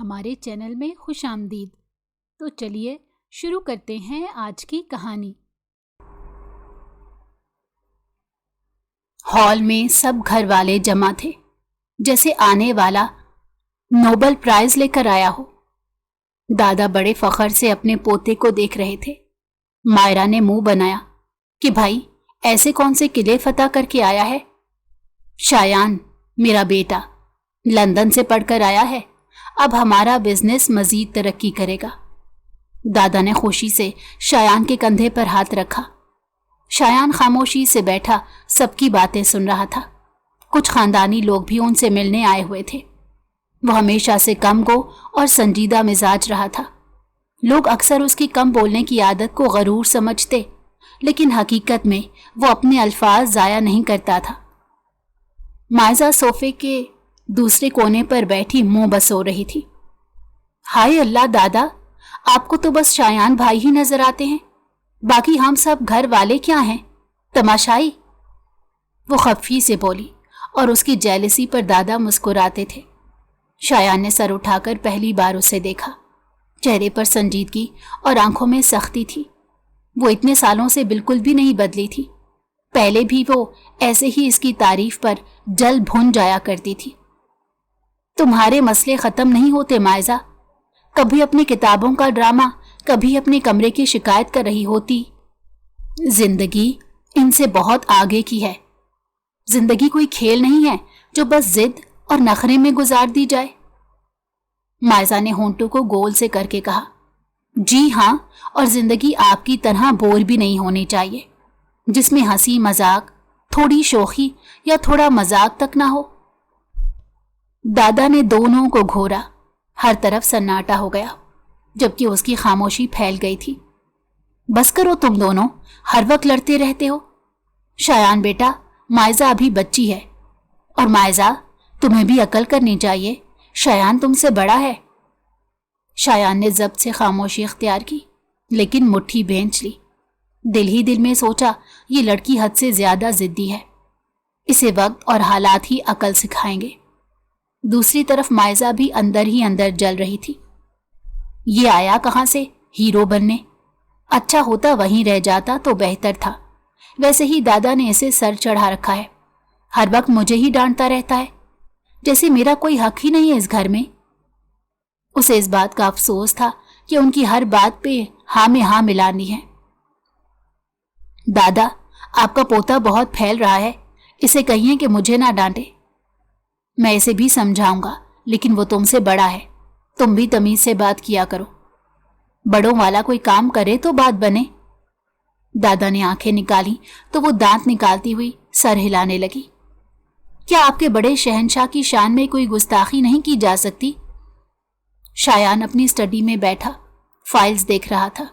ہمارے چینل میں خوش آمدید۔ تو چلیے شروع کرتے ہیں آج کی کہانی۔ ہال میں سب گھر والے جمع تھے، جیسے آنے والا نوبل پرائز لے کر آیا ہو۔ دادا بڑے فخر سے اپنے پوتے کو دیکھ رہے تھے۔ مائرہ نے منہ بنایا کہ بھائی ایسے کون سے قلعے فتح کر کے آیا ہے؟ شایان میرا بیٹا لندن سے پڑھ کر آیا ہے، اب ہمارا بزنس مزید ترقی کرے گا۔ دادا نے خوشی سے شایان کے کندھے پر ہاتھ رکھا۔ شایان خاموشی سے بیٹھا سب کی باتیں سن رہا تھا۔ کچھ خاندانی لوگ بھی ان سے ملنے آئے ہوئے تھے۔ وہ ہمیشہ سے کم گو اور سنجیدہ مزاج رہا تھا۔ لوگ اکثر اس کی کم بولنے کی عادت کو غرور سمجھتے، لیکن حقیقت میں وہ اپنے الفاظ ضائع نہیں کرتا تھا۔ مائزہ صوفے کے دوسرے کونے پر بیٹھی منہ بسو رہی تھی۔ ہائے اللہ دادا، آپ کو تو بس شایان بھائی ہی نظر آتے ہیں، باقی ہم سب گھر والے کیا ہیں، تماشائی؟ وہ خفی سے بولی اور اس کی جیلسی پر دادا مسکراتے تھے۔ شایان نے سر اٹھا کر پہلی بار اسے دیکھا۔ چہرے پر سنجیدگی اور آنکھوں میں سختی تھی۔ وہ اتنے سالوں سے بالکل بھی نہیں بدلی تھی۔ پہلے بھی وہ ایسے ہی اس کی تعریف پر جل بھن جایا کرتی تھی۔ تمہارے مسئلے ختم نہیں ہوتے مائزہ، کبھی اپنی کتابوں کا ڈرامہ، کبھی اپنے کمرے کی شکایت کر رہی ہوتی۔ زندگی ان سے بہت آگے کی ہے۔ زندگی کوئی کھیل نہیں ہے جو بس ضد اور نخرے میں گزار دی جائے۔ مائزہ نے ہونٹوں کو گول سے کر کے کہا، جی ہاں، اور زندگی آپ کی طرح بور بھی نہیں ہونی چاہیے، جس میں ہنسی مذاق، تھوڑی شوخی یا تھوڑا مذاق تک نہ ہو۔ دادا نے دونوں کو گھورا۔ ہر طرف سناٹا ہو گیا، جبکہ اس کی خاموشی پھیل گئی تھی۔ بس کرو تم دونوں، ہر وقت لڑتے رہتے ہو۔ شایان بیٹا، مائزہ ابھی بچی ہے، اور مائزہ تمہیں بھی عقل کرنی چاہیے، شایان تم سے بڑا ہے۔ شایان نے ضبط سے خاموشی اختیار کی، لیکن مٹھی بھینچ لی۔ دل ہی دل میں سوچا، یہ لڑکی حد سے زیادہ ضدی ہے، اسے وقت اور حالات ہی عقل سکھائیں گے۔ دوسری طرف مائزہ بھی اندر ہی اندر جل رہی تھی۔ یہ آیا کہاں سے ہیرو بننے؟ اچھا ہوتا وہیں رہ جاتا تو بہتر تھا۔ ویسے ہی دادا نے اسے سر چڑھا رکھا ہے، ہر وقت مجھے ہی ڈانٹتا رہتا ہے، جیسے میرا کوئی حق ہی نہیں ہے اس گھر میں۔ اسے اس بات کا افسوس تھا کہ ان کی ہر بات پہ ہاں میں ہاں ملانی ہے۔ دادا، آپ کا پوتا بہت پھیل رہا ہے، اسے کہیے کہ مجھے نہ ڈانٹے۔ میں اسے بھی سمجھاؤں گا، لیکن وہ تم سے بڑا ہے، تم بھی تمیز سے بات کیا کرو۔ بڑوں والا کوئی کام کرے تو بات بنے۔ دادا نے آنکھیں نکالی تو وہ دانت نکالتی ہوئی سر ہلانے لگی۔ کیا آپ کے بڑے شہنشاہ کی شان میں کوئی گستاخی نہیں کی جا سکتی؟ شایان اپنی اسٹڈی میں بیٹھا فائلز دیکھ رہا تھا۔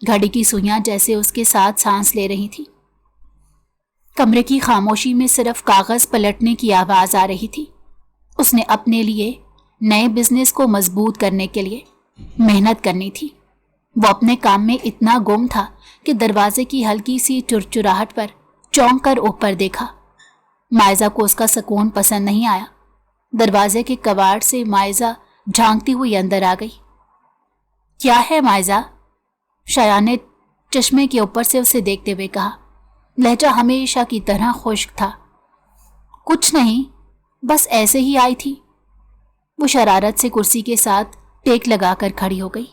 گھڑی کی سوئیاں جیسے اس کے ساتھ سانس لے رہی تھی۔ کمرے کی خاموشی میں صرف کاغذ پلٹنے کی آواز آ رہی تھی۔ اس نے اپنے لیے نئے بزنس کو مضبوط کرنے کے لیے محنت کرنی تھی۔ وہ اپنے کام میں اتنا گم تھا کہ دروازے کی ہلکی سی چرچراہٹ پر چونک کر اوپر دیکھا۔ مائزہ کو اس کا سکون پسند نہیں آیا۔ دروازے کے کواڑ سے مائزہ جھانکتی ہوئی اندر آ گئی۔ کیا ہے مائزہ؟ شایان نے چشمے کے اوپر سے اسے دیکھتے ہوئے کہا۔ لہجہ ہمیشہ کی طرح خشک تھا۔ کچھ نہیں، بس ایسے ہی آئی تھی۔ وہ شرارت سے کرسی کے ساتھ ٹیک لگا کر کھڑی ہو گئی۔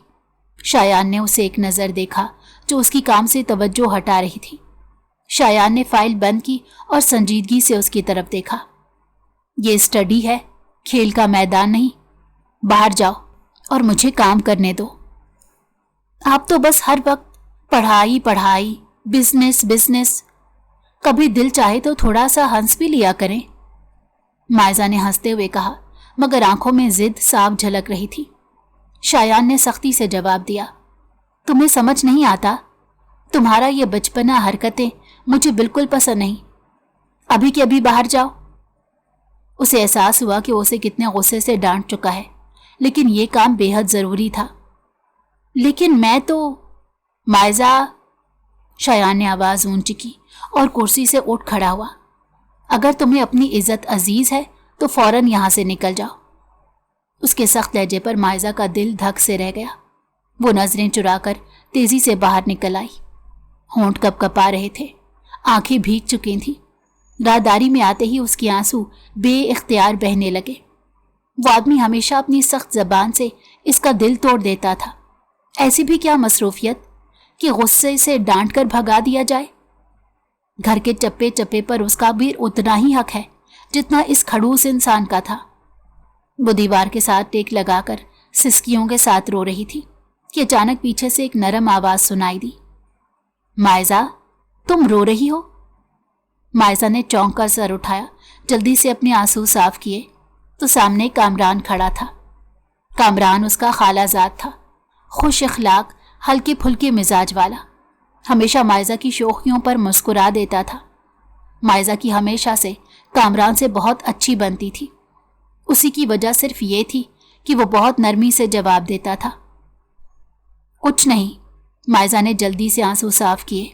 شایان نے اسے ایک نظر دیکھا جو اس کی کام سے توجہ ہٹا رہی تھی۔ شایان نے فائل بند کی اور سنجیدگی سے اس کی طرف دیکھا۔ یہ اسٹڈی ہے، کھیل کا میدان نہیں، باہر جاؤ اور مجھے کام کرنے دو۔ آپ تو بس ہر وقت پڑھائی پڑھائی، بزنس بزنس، کبھی دل چاہے تو تھوڑا سا ہنس بھی لیا کریں۔ مائزہ نے ہنستے ہوئے کہا، مگر آنکھوں میں ضد صاف جھلک رہی تھی۔ شایان نے سختی سے جواب دیا، تمہیں سمجھ نہیں آتا؟ تمہارا یہ بچپنا حرکتیں مجھے بالکل پسند نہیں۔ ابھی کے ابھی باہر جاؤ۔ اسے احساس ہوا کہ اسے کتنے غصے سے ڈانٹ چکا ہے، لیکن یہ کام بے حد ضروری تھا۔ لیکن میں تو… مائزہ، شایان نے آواز اونچی کی اور کرسی سے اٹھ کھڑا ہوا۔ اگر تمہیں اپنی عزت عزیز ہے تو فوراً یہاں سے نکل جاؤ۔ اس کے سخت لہجے پر مائزہ کا دل دھک سے رہ گیا۔ وہ نظریں چرا کر تیزی سے باہر نکل آئی۔ ہونٹ کپ کپا رہے تھے، آنکھیں بھیگ چکی تھیں۔ راہداری میں آتے ہی اس کے آنسو بے اختیار بہنے لگے۔ وہ آدمی ہمیشہ اپنی سخت زبان سے اس کا دل توڑ دیتا تھا۔ ایسی بھی کیا مصروفیت کہ غصے سے ڈانٹ کر بھگا دیا جائے؟ گھر کے چپے چپے پر اس کا بھی اتنا ہی حق ہے جتنا اس کھڑوس انسان کا تھا۔ وہ دیوار کے ساتھ ٹیک لگا کر سسکیوں کے ساتھ رو رہی تھی کہ اچانک پیچھے سے ایک نرم آواز سنائی دی۔ مائزہ، تم رو رہی ہو؟ مائزہ نے چونک کر سر اٹھایا، جلدی سے اپنے آنسو صاف کیے تو سامنے کامران کھڑا تھا۔ کامران اس کا خالہ زاد تھا، خوش اخلاق، ہلکے پھلکے مزاج والا، ہمیشہ مائزہ کی شوخیوں پر مسکرا دیتا تھا۔ مائزہ کی ہمیشہ سے کامران سے بہت اچھی بنتی تھی۔ اسی کی وجہ صرف یہ تھی کہ وہ بہت نرمی سے جواب دیتا تھا۔ کچھ نہیں، مائزہ نے جلدی سے آنسو صاف کیے۔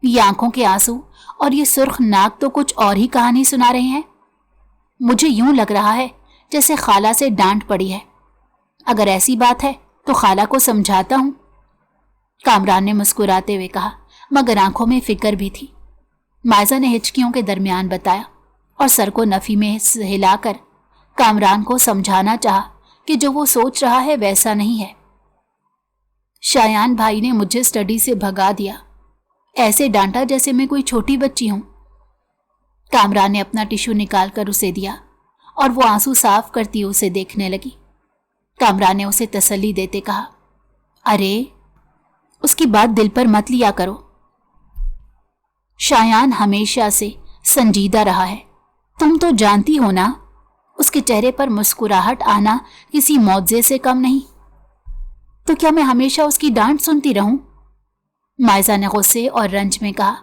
یہ آنکھوں کے آنسو اور یہ سرخ ناک تو کچھ اور ہی کہانی سنا رہے ہیں۔ مجھے یوں لگ رہا ہے جیسے خالہ سے ڈانٹ پڑی ہے۔ اگر ایسی بات ہے تو خالہ کو سمجھاتا ہوں، کامران نے مسکراتے ہوئے کہا، مگر آنکھوں میں فکر بھی تھی۔ مائزہ نے ہچکیوں کے درمیان بتایا اور سر کو نفی میں ہلا کر کامران کو سمجھانا چاہا کہ جو وہ سوچ رہا ہے ویسا نہیں ہے۔ شایان بھائی نے مجھے اسٹڈی سے بھگا دیا، ایسے ڈانٹا جیسے میں کوئی چھوٹی بچی ہوں۔ کامران نے اپنا ٹشو نکال کر اسے دیا اور وہ آنسو صاف کرتی اسے دیکھنے لگی۔ کامران نے اسے تسلی دیتے کہا، ارے اس کی بات دل پر مت لیا کرو۔ شایان ہمیشہ سے سنجیدہ رہا ہے، تم تو جانتی ہو نا، اس کے چہرے پر مسکراہٹ آنا کسی معجزے سے کم نہیں۔ تو کیا میں ہمیشہ اس کی ڈانٹ سنتی رہوں؟ مائزہ نے غصے اور رنج میں کہا،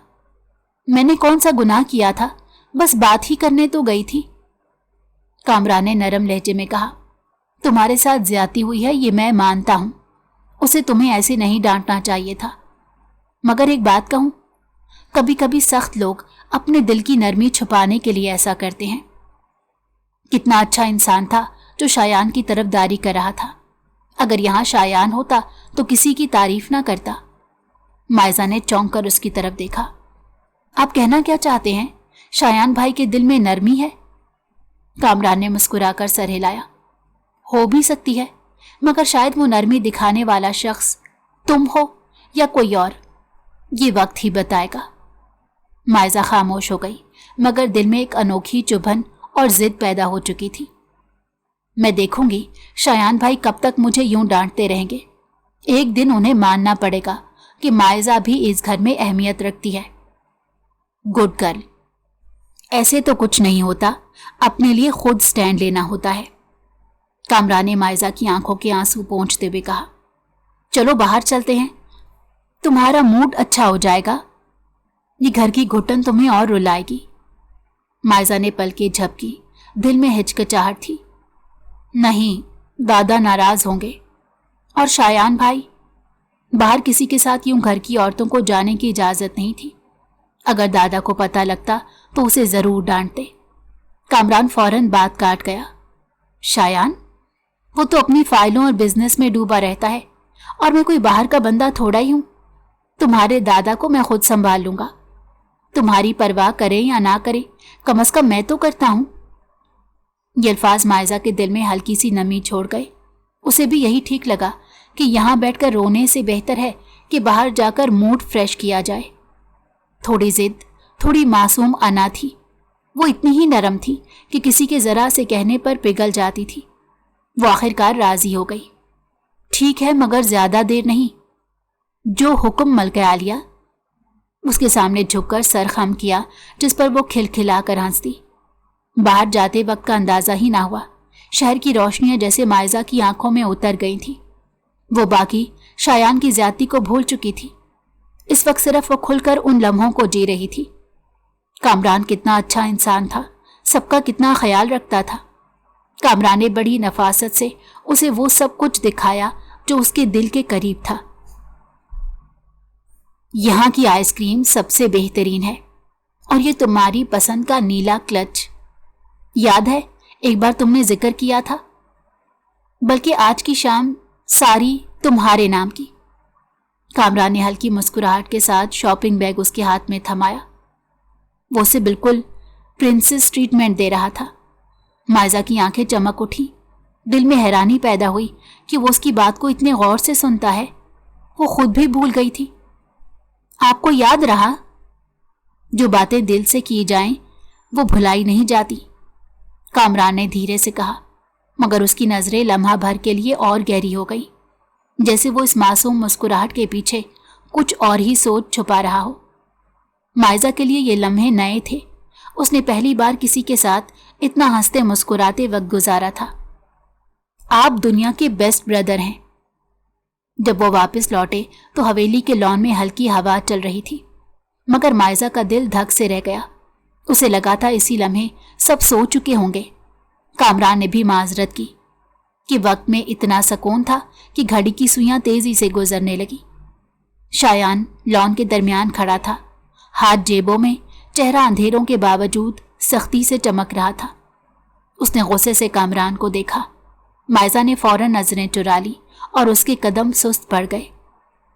میں نے کون سا گناہ کیا تھا، بس بات ہی کرنے تو گئی تھی۔ کامران نے نرم لہجے میں کہا، تمہارے ساتھ زیادتی ہوئی ہے یہ میں مانتا ہوں، اسے تمہیں ایسے نہیں ڈانٹنا چاہیے تھا، مگر ایک بات کہوں، کبھی کبھی سخت لوگ اپنے دل کی نرمی چھپانے کے لیے ایسا کرتے ہیں۔ کتنا اچھا انسان تھا جو شایان کی طرفداری کر رہا تھا، اگر یہاں شایان ہوتا تو کسی کی تعریف نہ کرتا۔ مائزہ نے چونک کر اس کی طرف دیکھا۔ آپ کہنا کیا چاہتے ہیں؟ شایان بھائی کے دل میں نرمی ہے؟ کامران نے مسکرا کر سر ہلایا، ہو بھی سکتی ہے، مگر شاید وہ نرمی دکھانے والا شخص تم ہو یا کوئی اور، یہ وقت ہی بتائے گا۔ مائزہ خاموش ہو گئی، مگر دل میں ایک انوکھی چبھن اور ضد پیدا ہو چکی تھی۔ میں دیکھوں گی شایان بھائی کب تک مجھے یوں ڈانٹتے رہیں گے، ایک دن انہیں ماننا پڑے گا کہ مائزہ بھی اس گھر میں اہمیت رکھتی ہے۔ گڈ گرل، ایسے تو کچھ نہیں ہوتا، اپنے لیے خود سٹینڈ لینا ہوتا ہے۔ کامران نے مائزہ کی آنکھوں کے آنسو پونچھتے ہوئے کہا، چلو باہر چلتے ہیں، تمہارا موڈ اچھا ہو جائے گا، یہ گھر کی گھٹن تمہیں اور رلائے گی۔ مائزہ نے پلکیں جھپکی، دل میں ہچکچاہٹ تھی۔ نہیں، دادا ناراض ہوں گے، اور شایان بھائی، باہر کسی کے ساتھ یوں گھر کی عورتوں کو جانے کی اجازت نہیں تھی، اگر دادا کو پتہ لگتا تو اسے ضرور ڈانٹتے۔ کامران فوراً بات کاٹ گیا، شایان، وہ تو اپنی فائلوں اور بزنس میں ڈوبا رہتا ہے، اور میں کوئی باہر کا بندہ تھوڑا ہی ہوں، تمہارے دادا کو میں خود سنبھال لوں گا، تمہاری پرواہ کرے یا نہ کرے، کم از کم میں تو کرتا ہوں۔ یہ الفاظ مائزہ کے دل میں ہلکی سی نمی چھوڑ گئے، اسے بھی یہی ٹھیک لگا کہ یہاں بیٹھ کر رونے سے بہتر ہے کہ باہر جا کر موڈ فریش کیا جائے۔ تھوڑی ضد، تھوڑی معصوم انا تھی، وہ اتنی ہی نرم تھی کہ کسی کے ذرا سے کہنے پر پگھل جاتی تھی۔ وہ آخرکار راضی ہو گئی، ٹھیک ہے مگر زیادہ دیر نہیں، جو حکم ملکہ عالیہ۔ اس کے سامنے جھک کر سر خم کیا، جس پر وہ کھلکھلا کر ہنستی۔ باہر جاتے وقت کا اندازہ ہی نہ ہوا، شہر کی روشنیاں جیسے مائزہ کی آنکھوں میں اتر گئی تھیں۔ وہ باقی شایان کی زیادتی کو بھول چکی تھی، اس وقت صرف وہ کھل کر ان لمحوں کو جی رہی تھی۔ کامران کتنا اچھا انسان تھا، سب کا کتنا خیال رکھتا تھا۔ کامران نے بڑی نفاست سے اسے وہ سب کچھ دکھایا جو اس کے دل کے قریب تھا۔ یہاں کی آئس کریم سب سے بہترین ہے، اور یہ تمہاری پسند کا نیلا کلچ، یاد ہے ایک بار تم نے ذکر کیا تھا؟ बल्कि आज की शाम सारी तुम्हारे नाम की। कामरान ने हल्की मुस्कुराहट के साथ शॉपिंग बैग उसके हाथ में थमाया। वो उसे बिल्कुल प्रिंसेस ट्रीटमेंट दे रहा था। माइजा की आंखें चमक उठी। दिल में हैरानी पैदा हुई कि वो उसकी बात को इतने गौर से सुनता है। वो खुद भी भूल गई थी। आपको याद रहा, जो बातें दिल से की जाएं वो भुलाई नहीं जाती, कामरान ने धीरे से कहा, मगर उसकी नजरें लम्हा भर के लिए और गहरी हो गई, जैसे वो इस मासूम मुस्कुराहट के पीछे कुछ और ही सोच छुपा रहा हो। माइजा के लिए ये लम्हे नए थे। उसने पहली बार किसी के साथ इतना हंसते मुस्कुराते वक्त गुजारा था। आप दुनिया के बेस्ट ब्रदर हैं। जब वो वापस लौटे तो हवेली के लॉन में हल्की हवा चल रही थी, मगर माइजा का दिल धक से रह गया। उसे लगा था इसी लम्हे सब सो चुके होंगे। कामरान ने भी माजरत की कि वक्त में इतना सुकून था कि घड़ी की सुइयां तेजी से गुजरने लगी। शायान लॉन के दरमियान खड़ा था, हाथ जेबों में, चेहरा अंधेरों के बावजूद सख्ती से चमक रहा था। उसने गुस्से से कामरान को देखा। माइजा ने फौरन नजरें चुरा ली और उसके कदम सुस्त पड़ गए,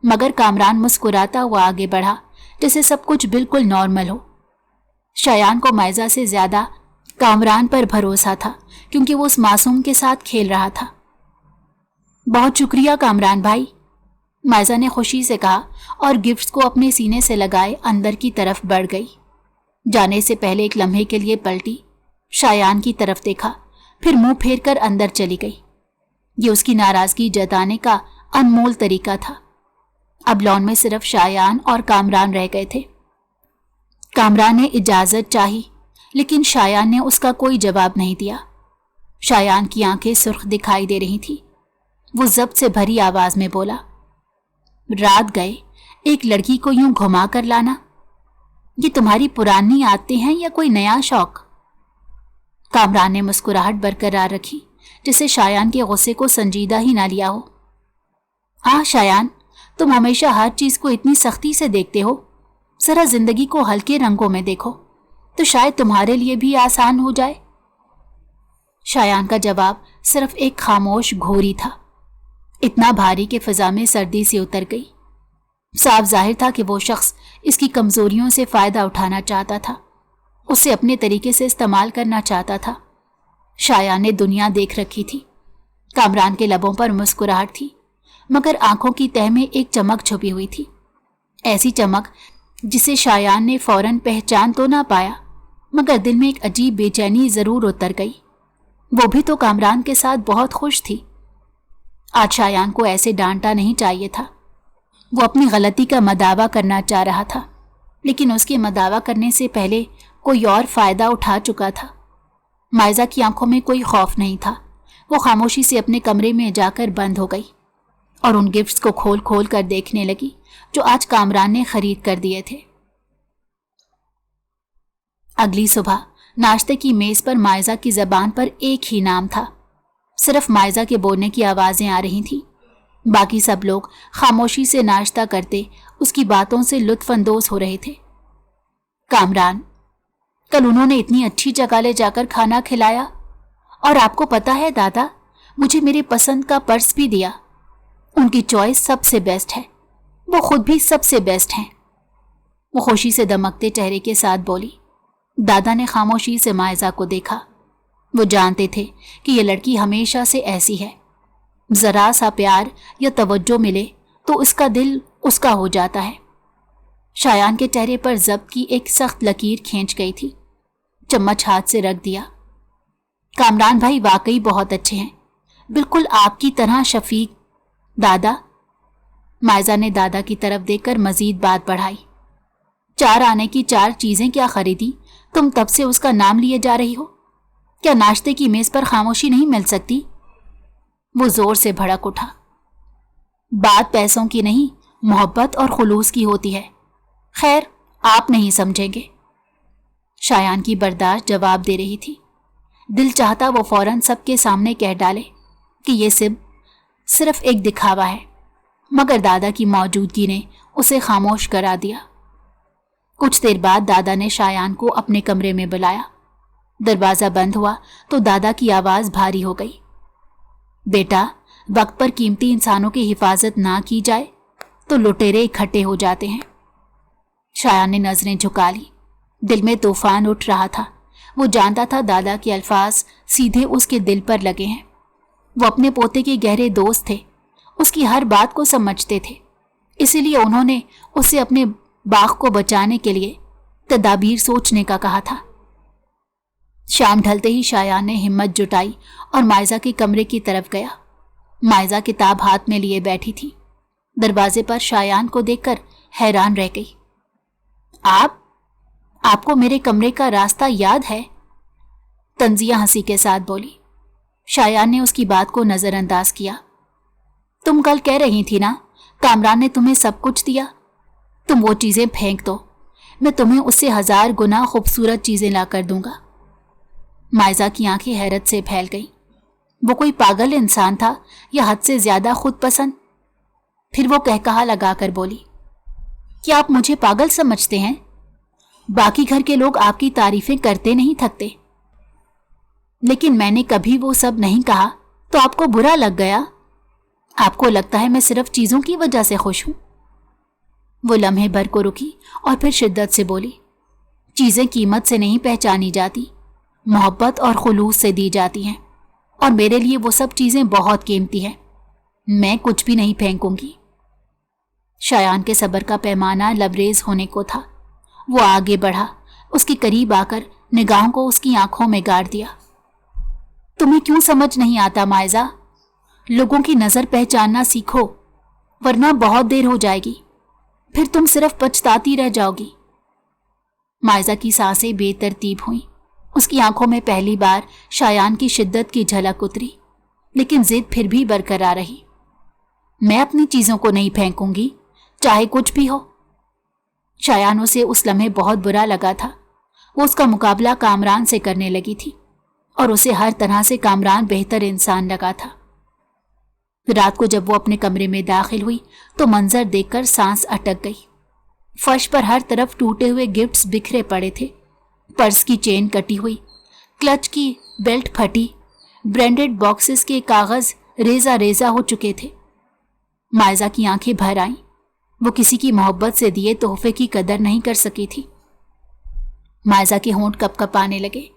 मगर कामरान मुस्कुराता हुआ आगे बढ़ा जैसे सब कुछ बिल्कुल नॉर्मल हो। शायान को माइजा से ज्यादा कामरान पर भरोसा था, क्योंकि वो उस मासूम के साथ खेल रहा था। बहुत शुक्रिया कामरान भाई, माइजा ने खुशी से कहा और गिफ्ट्स को अपने सीने से लगाए अंदर की तरफ बढ़ गई। जाने से पहले एक लम्हे के लिए पलटी, शायान की तरफ देखा, फिर मुंह फेर कर अंदर चली गई। ये उसकी नाराजगी जताने का अनमोल तरीका था। अब लॉन में सिर्फ शायान और कामरान रह गए थे। कामरान ने इजाजत चाही, लेकिन शायान ने उसका कोई जवाब नहीं दिया। शायान की आंखें सुर्ख दिखाई दे रही थी। वो जब्त से भरी आवाज में बोला, रात गए एक लड़की को यूं घुमा कर लाना, ये तुम्हारी पुरानी आदतें हैं या कोई नया शौक? कामरान ने मुस्कुराहट बरकरार रखी, जिसे शायान के गुस्से को संजीदा ही ना लिया हो। हाँ शायान, तुम हमेशा हर चीज को इतनी सख्ती से देखते हो। जरा जिंदगी को हल्के रंगों में देखो तो शायद तुम्हारे लिए भी आसान हो जाए। शायान का जवाब सिर्फ एक खामोश घोरी था, इतना भारी कि फिजा में सर्दी सी उतर गई। साफ जाहिर था कि वो शख्स इसकी कमजोरियों से फायदा उठाना चाहता था, उसे अपने तरीके से इस्तेमाल करना चाहता था। शायान ने दुनिया देख रखी थी। कामरान के लबों पर मुस्कुराहट थी, मगर आंखों की तह में एक चमक छुपी हुई थी, ऐसी चमक जिसे शायान ने फौरन पहचान तो ना पाया, मगर दिल में एक अजीब बेचैनी जरूर उतर गई। वो भी तो कामरान के साथ बहुत खुश थी। आज शायान को ऐसे डांटा नहीं चाहिए था। वो अपनी गलती का मदावा करना चाह रहा था, लेकिन उसके मदावा करने से पहले कोई और फायदा उठा चुका था। माइजा की आंखों में कोई खौफ नहीं था। वो खामोशी से अपने कमरे में जाकर बंद हो गई और उन गिफ्ट्स को खोल खोल कर देखने लगी जो आज कामरान ने खरीद कर दिए थे। अगली सुबह नाश्ते की मेज पर माइजा की जबान पर एक ही नाम था। सिर्फ माइजा के बोलने की आवाजें आ रही थीं। बाकी सब लोग खामोशी से नाश्ता करते उसकी बातों से लुत्फ अंदोज हो रहे थे। कामरान, कल उन्होंने इतनी अच्छी जगह ले जाकर खाना खिलाया, और आपको पता है दादा, मुझे मेरे पसंद का पर्स भी दिया। उनकी चॉइस सबसे बेस्ट है, वो खुद भी सबसे बेस्ट हैं। वो खुशी से दमकते चेहरे के साथ बोली। दादा ने खामोशी से माइजा को देखा। वो जानते थे कि ये लड़की हमेशा से ऐसी है, जरा सा प्यार या तवज्जो मिले तो इसका दिल उसका हो जाता है। शायान के चेहरे पर जब्त की एक सख्त लकीर खींच गई थी। चम्मच हाथ से रख दिया। कामरान भाई वाकई बहुत अच्छे हैं, बिल्कुल आपकी तरह शफीक। दादा, माइजा ने दादा की तरफ देखकर मजीद बात बढ़ाई। 4 आने की 4 चीजें क्या खरीदी, तुम तब से उसका नाम लिए जा रही हो? क्या नाश्ते की मेज पर खामोशी नहीं मिल सकती? वो जोर से भड़क उठा। बात पैसों की नहीं, मोहब्बत और खुलूस की होती है। खैर, आप नहीं समझेंगे। शायान की बर्दाश्त जवाब दे रही थी। दिल चाहता वो फौरन सबके सामने कह डाले कि ये सिर्फ एक दिखावा है, मगर दादा की मौजूदगी ने उसे खामोश करा दिया। कुछ देर बाद दादा ने शायान को अपने कमरे में बुलाया। दरवाजा बंद हुआ तो दादा की आवाज भारी हो गई। बेटा, वक्त पर कीमती इंसानों की हिफाजत ना की जाए तो लुटेरे इकट्ठे हो जाते हैं। शायान ने नजरें झुका ली। दिल में तूफान उठ रहा था। वो जानता था दादा के अल्फाज सीधे उसके दिल पर लगे हैं। वो अपने पोते के गहरे दोस्त थे, उसकी हर बात को समझते थे। इसीलिए उन्होंने उसे अपने बाग को बचाने के लिए तदाबीर सोचने का कहा था। शाम ढलते ही शायान ने हिम्मत जुटाई और माइजा के कमरे की तरफ गया। माइजा किताब हाथ में लिए बैठी थी। दरवाजे पर शायान को देखकर हैरान रह गई। आपको मेरे कमरे का रास्ता याद है? तंजिया हंसी के साथ बोली। शायान ने उसकी बात को नजरअंदाज किया। तुम कल कह रही थी ना, कामरान ने तुम्हें सब कुछ दिया। तुम वो चीजें फेंक दो, मैं तुम्हें उससे 1000 गुना खूबसूरत चीजें ला कर दूंगा। माइजा की आंखें हैरत से फैल गईं। वो कोई पागल इंसान था या हद से ज्यादा खुद पसंद? फिर वो कहकहा लगाकर बोली, क्या आप मुझे पागल समझते हैं? बाकी घर के लोग आपकी तारीफें करते नहीं थकते, लेकिन मैंने कभी वो सब नहीं कहा तो आपको बुरा लग गया। आपको लगता है मैं सिर्फ चीजों की वजह से खुश हूं। वो लम्हे भर को रुकी और फिर शिद्दत से बोली, चीजें कीमत से नहीं पहचानी जाती, मोहब्बत और खुलूस से दी जाती हैं, और मेरे लिए वो सब चीजें बहुत कीमती हैं। मैं कुछ भी नहीं फेंकूंगी। शायान के सब्र का पैमाना लबरेज होने को था। वो आगे बढ़ा, उसके करीब आकर निगाहों को उसकी आंखों में गाड़ दिया। तुम्हें क्यों समझ नहीं आता माइजा? लोगों की नजर पहचानना सीखो, वरना बहुत देर हो जाएगी, फिर तुम सिर्फ पछताती रह जाओगी। माइजा की सांसें बेतरतीब हुईं। उसकी आंखों में पहली बार शायान की शिद्दत की झलक उतरी, लेकिन जिद फिर भी बरकरार रही। मैं अपनी चीजों को नहीं फेंकूंगी, चाहे कुछ भी हो। शायान उसे उस लम्हे बहुत बुरा लगा था। वो उसका मुकाबला कामरान से करने लगी थी और उसे हर तरह से कामरान बेहतर इंसान लगा था। रात को जब वो अपने कमरे में दाखिल हुई तो मंजर देखकर सांस अटक गई। फर्श पर हर तरफ टूटे हुए गिफ्ट्स बिखरे पड़े थे। पर्स की चेन कटी हुई, क्लच की बेल्ट फटी, ब्रांडेड बॉक्सेस के कागज रेजा रेजा हो चुके थे। माइजा की आंखें भर आईं। वो किसी की मोहब्बत से दिए तोहफे की कदर नहीं कर सकी थी। माइजा के होंठ कपकपाने लगे।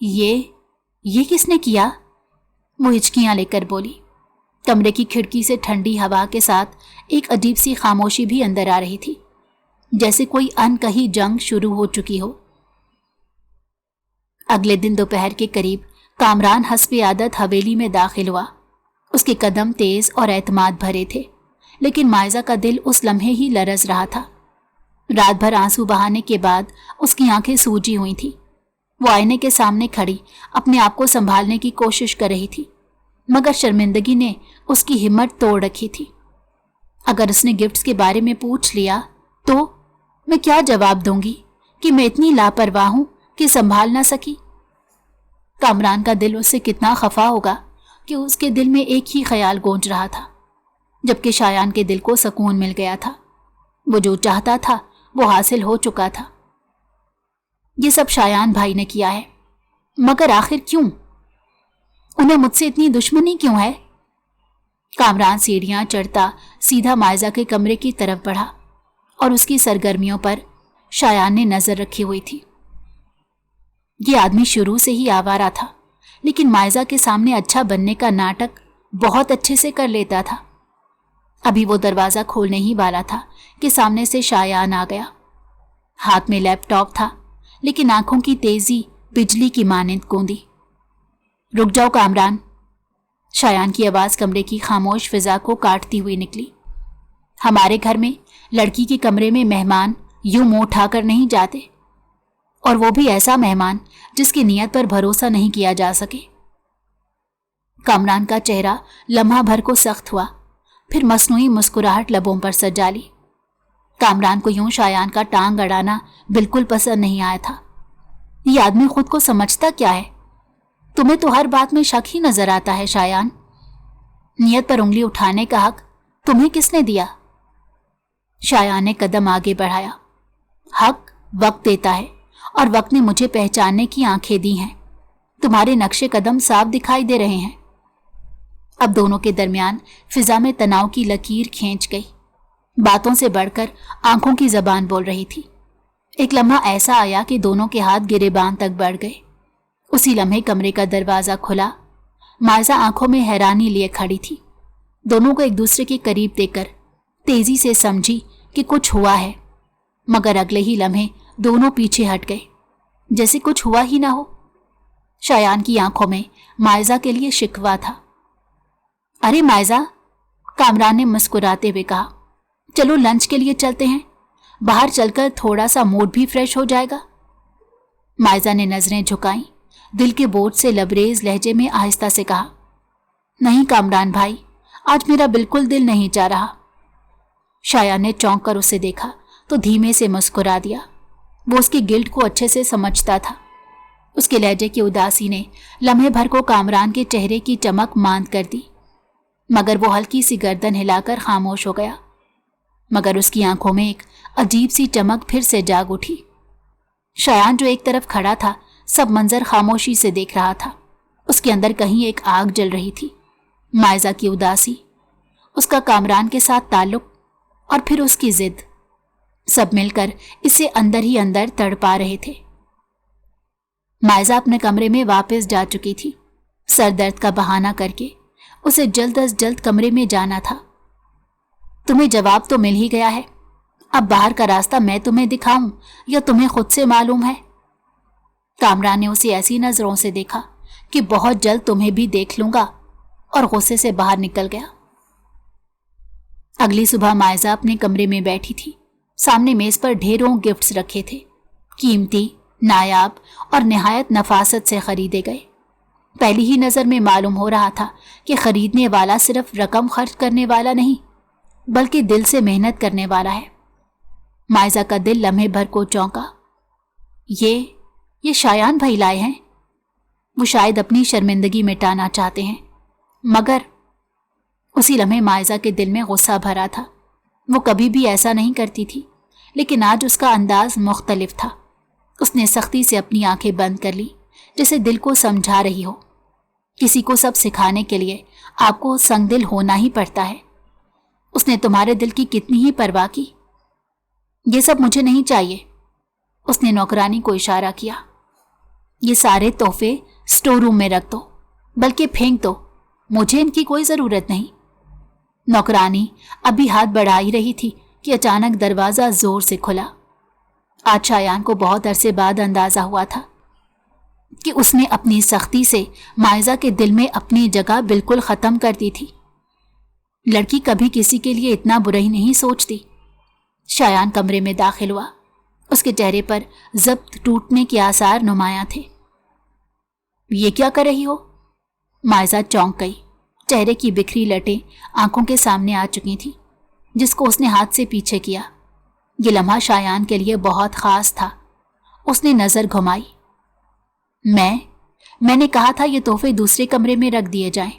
ये किसने किया? वो हिचकियां लेकर बोली। कमरे की खिड़की से ठंडी हवा के साथ एक अजीब सी खामोशी भी अंदर आ रही थी, जैसे कोई अनकही जंग शुरू हो चुकी हो। अगले दिन दोपहर के करीब कामरान हस्बे आदत हवेली में दाखिल हुआ। उसके कदम तेज और एतमाद भरे थे, लेकिन माइजा का दिल उस लम्हे ही लरज रहा था। रात भर आंसू बहाने के बाद उसकी आंखें सूजी हुई थी। वो आईने के सामने खड़ी अपने आप को संभालने की कोशिश कर रही थी, मगर शर्मिंदगी ने उसकी हिम्मत तोड़ रखी थी। अगर उसने गिफ्ट्स के बारे में पूछ लिया तो मैं क्या जवाब दूंगी कि मैं इतनी लापरवाह हूं कि संभाल ना सकी। कामरान का दिल उससे कितना खफा होगा कि उसके दिल में एक ही ख्याल गूंज रहा था, जबकि शायान के दिल को सुकून मिल गया था। वो जो चाहता था वो हासिल हो चुका था। ये सब शायान भाई ने किया है, मगर आखिर क्यों? उन्हें मुझसे इतनी दुश्मनी क्यों है? कामरान सीढ़ियां चढ़ता सीधा माइजा के कमरे की तरफ बढ़ा और उसकी सरगर्मियों पर शायान ने नजर रखी हुई थी। ये आदमी शुरू से ही आवारा था, लेकिन माइजा के सामने अच्छा बनने का नाटक बहुत अच्छे से कर लेता था। अभी वो दरवाजा खोलने ही वाला था कि सामने से शायान आ गया। हाथ में लैपटॉप था, लेकिन आंखों की तेजी बिजली की मानंद गूंदी। रुक जाओ कामरान। शायान की आवाज कमरे की खामोश फिजा को काटती हुई निकली। हमारे घर में लड़की के कमरे में मेहमान यूं मुंह उठाकर नहीं जाते, और वो भी ऐसा मेहमान जिसकी नीयत पर भरोसा नहीं किया जा सके। कामरान का चेहरा लम्हा भर को सख्त हुआ, फिर मसनूई मुस्कुराहट लबों पर सजा ली। कामरान को यूं शायान का टांग अड़ाना बिल्कुल पसंद नहीं आया था। ये आदमी खुद को समझता क्या है? तुम्हें तो हर बात में शक ही नजर आता है शायान। नियत पर उंगली उठाने का हक तुम्हें किसने दिया? शायान ने कदम आगे बढ़ाया। हक वक्त देता है, और वक्त ने मुझे पहचानने की आंखें दी हैं। तुम्हारे नक्शे कदम साफ दिखाई दे रहे हैं। अब दोनों के दरमियान फिजा में तनाव की लकीर खींच गई। बातों से बढ़कर आंखों की जबान बोल रही थी। एक लम्हा ऐसा आया कि दोनों के हाथ गिरेबान तक बढ़ गए। उसी लम्हे कमरे का दरवाजा खुला। मायजा आंखों में हैरानी लिए खड़ी थी। दोनों को एक दूसरे के करीब देखकर तेजी से समझी कि कुछ हुआ है, मगर अगले ही लम्हे दोनों पीछे हट गए, जैसे कुछ हुआ ही ना हो। शायान की आंखों में मायजा के लिए शिकवा था। अरे मायजा, कामरान ने मुस्कुराते हुए कहा, चलो लंच के लिए चलते हैं, बाहर चलकर थोड़ा सा मूड भी फ्रेश हो जाएगा। मायजा ने नजरें झुकाई, दिल के बोझ से लबरेज लहजे में आहिस्ता से कहा, नहीं कामरान भाई, आज मेरा बिल्कुल दिल नहीं चाह रहा। शायान ने चौंक कर उसे देखा तो धीमे से मुस्कुरा दिया। वो उसकी गिल्ट को अच्छे से समझता था। उसके लहजे की उदासी ने लम्हे भर को कामरान के चेहरे की चमक मांद कर दी, मगर वो हल्की सी गर्दन हिलाकर खामोश हो गया। मगर उसकी आंखों में एक अजीब सी चमक फिर से जाग उठी। शायान जो एक तरफ खड़ा था, सब मंजर खामोशी से देख रहा था। उसके अंदर कहीं एक आग जल रही थी। मायजा की उदासी, उसका कामरान के साथ ताल्लुक और फिर उसकी जिद, सब मिलकर इसे अंदर ही अंदर तड़पा रहे थे। मायजा अपने कमरे में वापस जा चुकी थी। सर दर्द का बहाना करके उसे जल्द अज जल्द कमरे में जाना था। तुम्हें जवाब तो मिल ही गया है, अब बाहर का रास्ता मैं तुम्हें दिखाऊं या तुम्हें खुद से मालूम है? कामरान ने उसे ऐसी नजरों से देखा कि बहुत जल्द तुम्हें भी देख लूंगा, और गुस्से से बाहर निकल गया। अगली सुबह मायजा अपने कमरे में बैठी थी। सामने मेज पर ढेरों गिफ्ट्स रखे थे, कीमती, नायाब और निहायत नफासत से खरीदे गए। पहली ही नजर में मालूम हो रहा था कि खरीदने वाला सिर्फ रकम खर्च करने वाला नहीं, बल्कि दिल से मेहनत करने वाला है। मायजा का दिल लम्हे भर को चौंका। ये शायान भाई लाए हैं। वो शायद अपनी शर्मिंदगी मिटाना चाहते हैं, मगर उसी लम्हे मायजा के दिल में गुस्सा भरा था। वो कभी भी ऐसा नहीं करती थी, लेकिन आज उसका अंदाज मुख्तलिफ था। उसने सख्ती से अपनी आंखें बंद कर ली, जैसे दिल को समझा रही हो। किसी को सब सिखाने के लिए आपको संगदिल होना ही पड़ता है। उसने तुम्हारे दिल की कितनी ही परवाह की। ये सब मुझे नहीं चाहिए। उसने नौकरानी को इशारा किया। ये सारे तोहफे स्टोर रूम में रख दो, बल्कि फेंक दो, मुझे इनकी कोई जरूरत नहीं। नौकरानी अभी हाथ बढ़ा ही रही थी कि अचानक दरवाजा जोर से खुला। आज शायान को बहुत अरसे बाद अंदाजा हुआ था कि उसने अपनी सख्ती से मायजा के दिल में अपनी जगह बिल्कुल खत्म कर दी थी। लड़की कभी किसी के लिए इतना बुरा ही नहीं सोचती। शायान कमरे में दाखिल हुआ। उसके चेहरे पर जब्त टूटने के आसार नुमाया थे। ये क्या कर रही हो? मायजा चौंक गई। चेहरे की बिखरी लटें आंखों के सामने आ चुकी थी, जिसको उसने हाथ से पीछे किया। ये लम्हा शायान के लिए बहुत खास था। उसने नजर घुमाई। मैंने कहा था ये तोहफे दूसरे कमरे में रख दिए जाएं।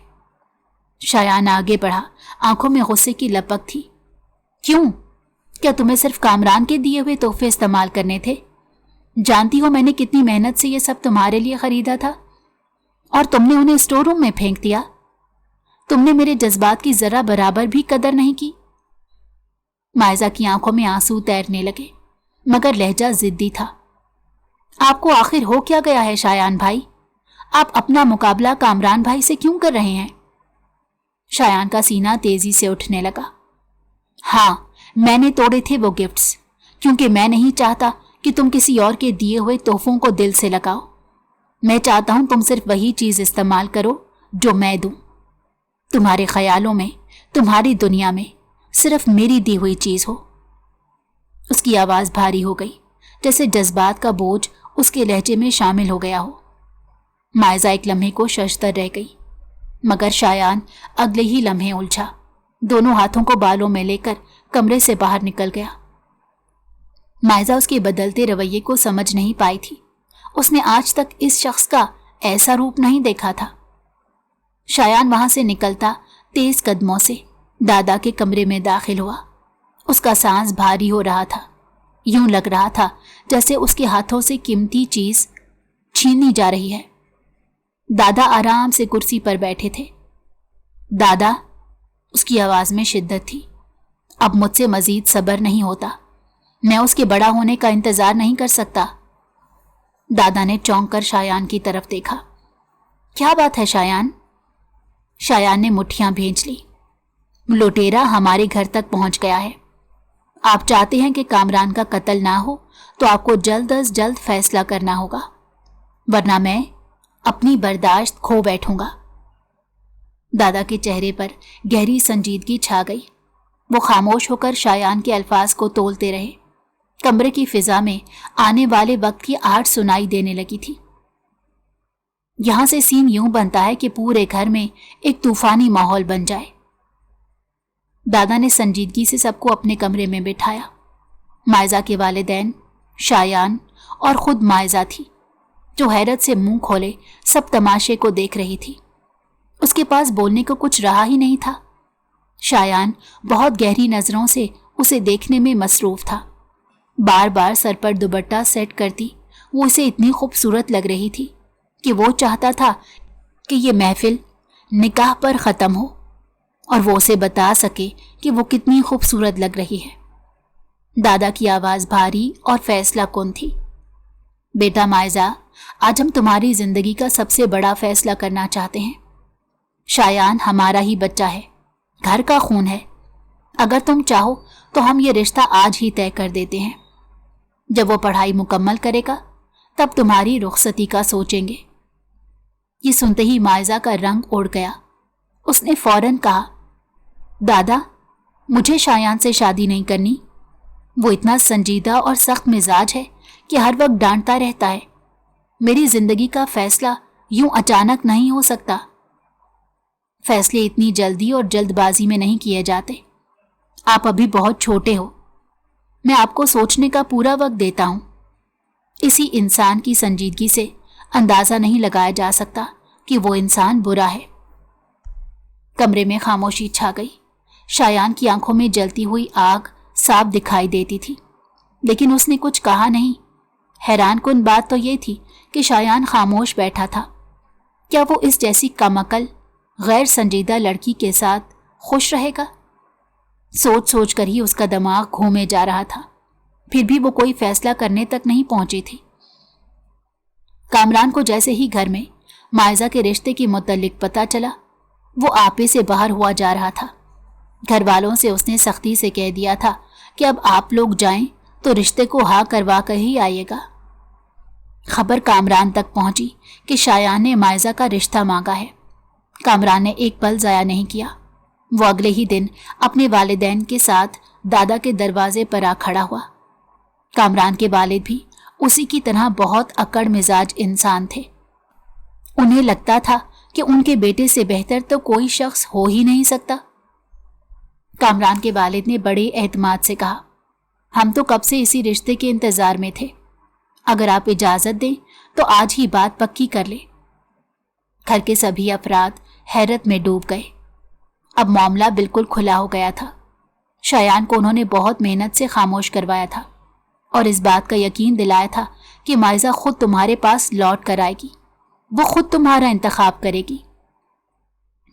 शायान आगे बढ़ा, आंखों में गुस्से की लपक थी। क्यों? क्या तुम्हें सिर्फ कामरान के दिए हुए तोहफे इस्तेमाल करने थे? जानती हो मैंने कितनी मेहनत से ये सब तुम्हारे लिए खरीदा था, और तुमने उन्हें स्टोर रूम में फेंक दिया। तुमने मेरे जज्बात की जरा बराबर भी कदर नहीं की। मायजा की आंखों में आंसू तैरने लगे, मगर लहजा जिद्दी था। आपको आखिर हो क्या गया है शायान भाई? आप अपना मुकाबला कामरान भाई से क्यों कर रहे हैं? शायान का सीना तेजी से उठने लगा। हाँ, मैंने तोड़े थे वो गिफ्ट्स, क्योंकि मैं नहीं चाहता कि तुम किसी और के दिए हुए तोहफों को दिल से लगाओ। मैं चाहता हूं तुम सिर्फ वही चीज इस्तेमाल करो जो मैं दूं। तुम्हारे ख्यालों में, तुम्हारी दुनिया में सिर्फ मेरी दी हुई चीज हो। उसकी आवाज भारी हो गई, जैसे जज्बात का बोझ उसके लहजे में शामिल हो गया हो। मायजा एक लम्हे को शशतर रह गई, मगर शायान अगले ही लम्हे उलझा। दोनों हाथों को बालों में लेकर कमरे से बाहर निकल गया। मायजा उसके बदलते रवैये को समझ नहीं पाई थी। उसने आज तक इस शख्स का ऐसा रूप नहीं देखा था। शायान वहां से निकलता तेज कदमों से दादा के कमरे में दाखिल हुआ। उसका सांस भारी हो रहा था। यूं लग रहा था जैसे उसके हाथों से कीमती चीज छीनी जा रही है। दादा आराम से कुर्सी पर बैठे थे। दादा, उसकी आवाज में शिद्दत थी। अब मुझसे मजीद सब्र नहीं होता, मैं उसके बड़ा होने का इंतजार नहीं कर सकता। दादा ने चौंक कर शायान की तरफ देखा। क्या बात है शायान? शायान ने मुट्ठियां भींच ली। लुटेरा हमारे घर तक पहुंच गया है। आप चाहते हैं कि कामरान का कत्ल ना हो तो आपको जल्द अज जल्द फैसला करना होगा, वरना मैं अपनी बर्दाश्त खो बैठूंगा। दादा के चेहरे पर गहरी संजीदगी छा गई। वो खामोश होकर शायान के अल्फाज को तोलते रहे। कमरे की फिजा में आने वाले वक्त की आहट सुनाई देने लगी थी। यहां से सीन यूं बनता है कि पूरे घर में एक तूफानी माहौल बन जाए। दादा ने संजीदगी से सबको अपने कमरे में बिठाया। मायजा के वालिदैन, शायान और खुद मायजा थी, जो हैरत से मुंह खोले सब तमाशे को देख रही थी। उसके पास बोलने को कुछ रहा ही नहीं था। शायान बहुत गहरी नजरों से उसे देखने में मसरूफ था। बार बार सर पर दुपट्टा सेट करती वो उसे इतनी खूबसूरत लग रही थी कि वो चाहता था कि ये महफिल निकाह पर ख़त्म हो और वो उसे बता सके कि वो कितनी खूबसूरत लग रही है। दादा की आवाज़ भारी और फैसला कुन थी। बेटा मायजा, आज हम तुम्हारी ज़िंदगी का सबसे बड़ा फैसला करना चाहते हैं। शायान हमारा ही बच्चा है, घर का खून है। अगर तुम चाहो तो हम ये रिश्ता आज ही तय कर देते हैं। जब वो पढ़ाई मुकम्मल करेगा तब तुम्हारी रुखसती का सोचेंगे। ये सुनते ही मायजा का रंग उड़ गया। उसने फौरन कहा, दादा, मुझे शायान से शादी नहीं करनी। वो इतना संजीदा और सख्त मिजाज है कि हर वक्त डांटता रहता है। मेरी जिंदगी का फैसला यूं अचानक नहीं हो सकता। फैसले इतनी जल्दी और जल्दबाजी में नहीं किए जाते। आप अभी बहुत छोटे हो। मैं आपको सोचने का पूरा वक्त देता हूं। इसी इंसान की संजीदगी से अंदाजा नहीं लगाया जा सकता कि वो इंसान बुरा है। कमरे में खामोशी छा गई। शायान की आंखों में जलती हुई आग साफ दिखाई देती थी, लेकिन उसने कुछ कहा नहीं। हैरानकुन बात तो ये थी कि शायान खामोश बैठा था। क्या वो इस जैसी कमअकल गैर संजीदा लड़की के साथ खुश रहेगा? सोच सोच कर ही उसका दिमाग घूमे जा रहा था। फिर भी वो कोई फैसला करने तक नहीं पहुंची थी। कामरान को जैसे ही घर में मायजा के रिश्ते के मुतल्लिक पता चला, वो आपे से बाहर हुआ जा रहा था। घर वालों से उसने सख्ती से कह दिया था कि अब आप लोग जाएं तो रिश्ते को हाँ करवा कर ही आइएगा। खबर कामरान तक पहुंची कि शायान ने मायजा का रिश्ता मांगा है। कामरान ने एक पल ज़ाया नहीं किया। वो अगले ही दिन अपने वालिदैन के साथ दादा के दरवाजे पर आ खड़ा हुआ। कामरान के वालिद भी उसी की तरह बहुत अकड़ मिजाज इंसान थे। उन्हें लगता था कि उनके बेटे से बेहतर तो कोई शख्स हो ही नहीं सकता। कामरान के वालिद ने बड़े एतमाद से कहा, हम तो कब से इसी रिश्ते के इंतजार में थे। अगर आप इजाज़त दें तो आज ही बात पक्की कर ले। घर के सभी अफराद हैरत में डूब गए। अब मामला बिल्कुल खुला हो गया था। शायान को उन्होंने बहुत मेहनत से खामोश करवाया था और इस बात का यकीन दिलाया था कि मायजा खुद तुम्हारे पास लौट कर आएगी। वो खुद तुम्हारा इंतखाब करेगी।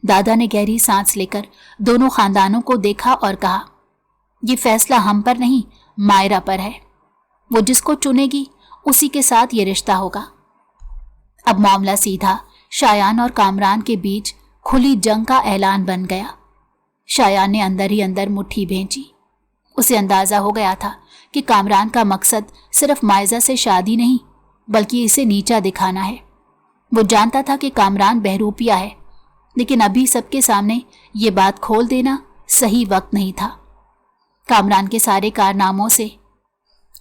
दादा ने गहरी सांस लेकर दोनों खानदानों को देखा और कहा, ये फैसला हम पर नहीं, मायरा पर है। वो जिसको चुनेगी उसी के साथ ये रिश्ता होगा। अब मामला सीधा शायान और कामरान के बीच खुली जंग का ऐलान बन गया। शायान ने अंदर ही अंदर मुट्ठी भींची। उसे अंदाजा हो गया था कि कामरान का मकसद सिर्फ मायजा से शादी नहीं बल्कि इसे नीचा दिखाना है। वो जानता था कि कामरान बहरूपिया है, लेकिन अभी सबके सामने ये बात खोल देना सही वक्त नहीं था। कामरान के सारे कारनामों से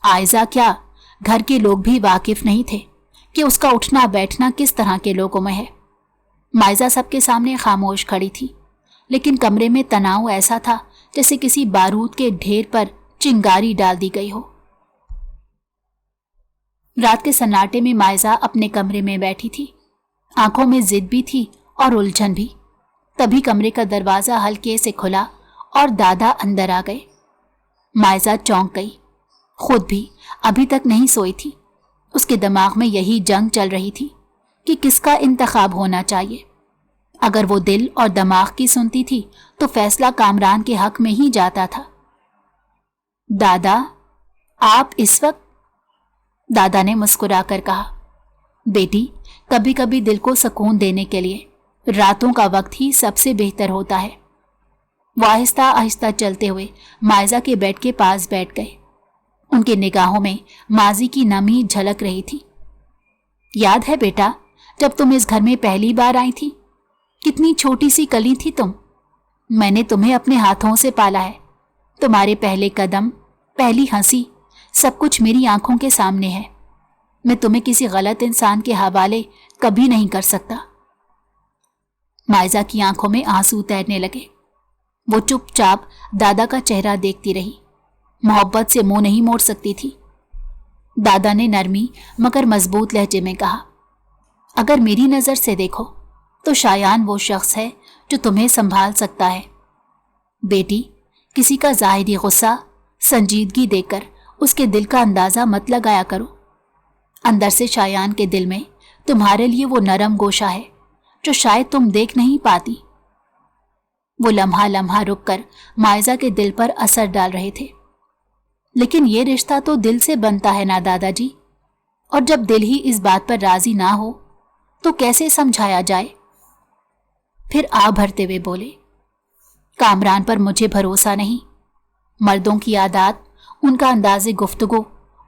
आयजा क्या, घर के लोग भी वाकिफ नहीं थे कि उसका उठना बैठना किस तरह के लोगों में है। मायजा सबके सामने खामोश खड़ी थी, लेकिन कमरे में तनाव ऐसा था जैसे किसी बारूद के ढेर पर चिंगारी डाल दी गई हो। रात के सन्नाटे में मायजा अपने कमरे में बैठी थी। आंखों में जिद भी थी और उलझन भी। तभी कमरे का दरवाजा हल्के से खुला और दादा अंदर आ गए। मायजा चौंक गई। खुद भी अभी तक नहीं सोई थी। उसके दिमाग में यही जंग चल रही थी कि किसका इंतखाब होना चाहिए। اگر وہ دل اور دماغ کی سنتی تھی تو فیصلہ کامران کے حق میں ہی جاتا تھا۔ دادا، آپ اس وقت؟ دادا نے مسکرا کر کہا، بیٹی، کبھی کبھی دل کو سکون دینے کے لیے راتوں کا وقت ہی سب سے بہتر ہوتا ہے۔ وہ آہستہ آہستہ چلتے ہوئے مائزہ کے بیڈ کے پاس بیٹھ گئے۔ ان کے نگاہوں میں ماضی کی نمی جھلک رہی تھی۔ یاد ہے بیٹا، جب تم اس گھر میں پہلی بار آئی تھی، کتنی چھوٹی سی کلی تھی تم۔ میں نے تمہیں اپنے ہاتھوں سے پالا ہے۔ تمہارے پہلے قدم، پہلی ہنسی، سب کچھ میری آنکھوں کے سامنے ہے۔ میں تمہیں کسی غلط انسان کے حوالے کبھی نہیں کر سکتا۔ مائزہ کی آنکھوں میں آنسو تیرنے لگے۔ وہ چپ چاپ دادا کا چہرہ دیکھتی رہی، محبت سے منہ نہیں موڑ سکتی تھی۔ دادا نے نرمی مگر مضبوط لہجے میں کہا، اگر میری نظر سے دیکھو تو شایان وہ شخص ہے جو تمہیں سنبھال سکتا ہے۔ بیٹی، کسی کا ظاہری غصہ، سنجیدگی دیکھ کر اس کے دل کا اندازہ مت لگایا کرو۔ اندر سے شایان کے دل میں تمہارے لیے وہ نرم گوشہ ہے جو شاید تم دیکھ نہیں پاتی۔ وہ لمحہ لمحہ رک کر مائزہ کے دل پر اثر ڈال رہے تھے۔ لیکن یہ رشتہ تو دل سے بنتا ہے نا دادا جی، اور جب دل ہی اس بات پر راضی نہ ہو تو کیسے سمجھایا جائے؟ پھر آ بھرتے ہوئے بولے، کامران پر مجھے بھروسہ نہیں۔ مردوں کی عادات، ان کا انداز گفتگو،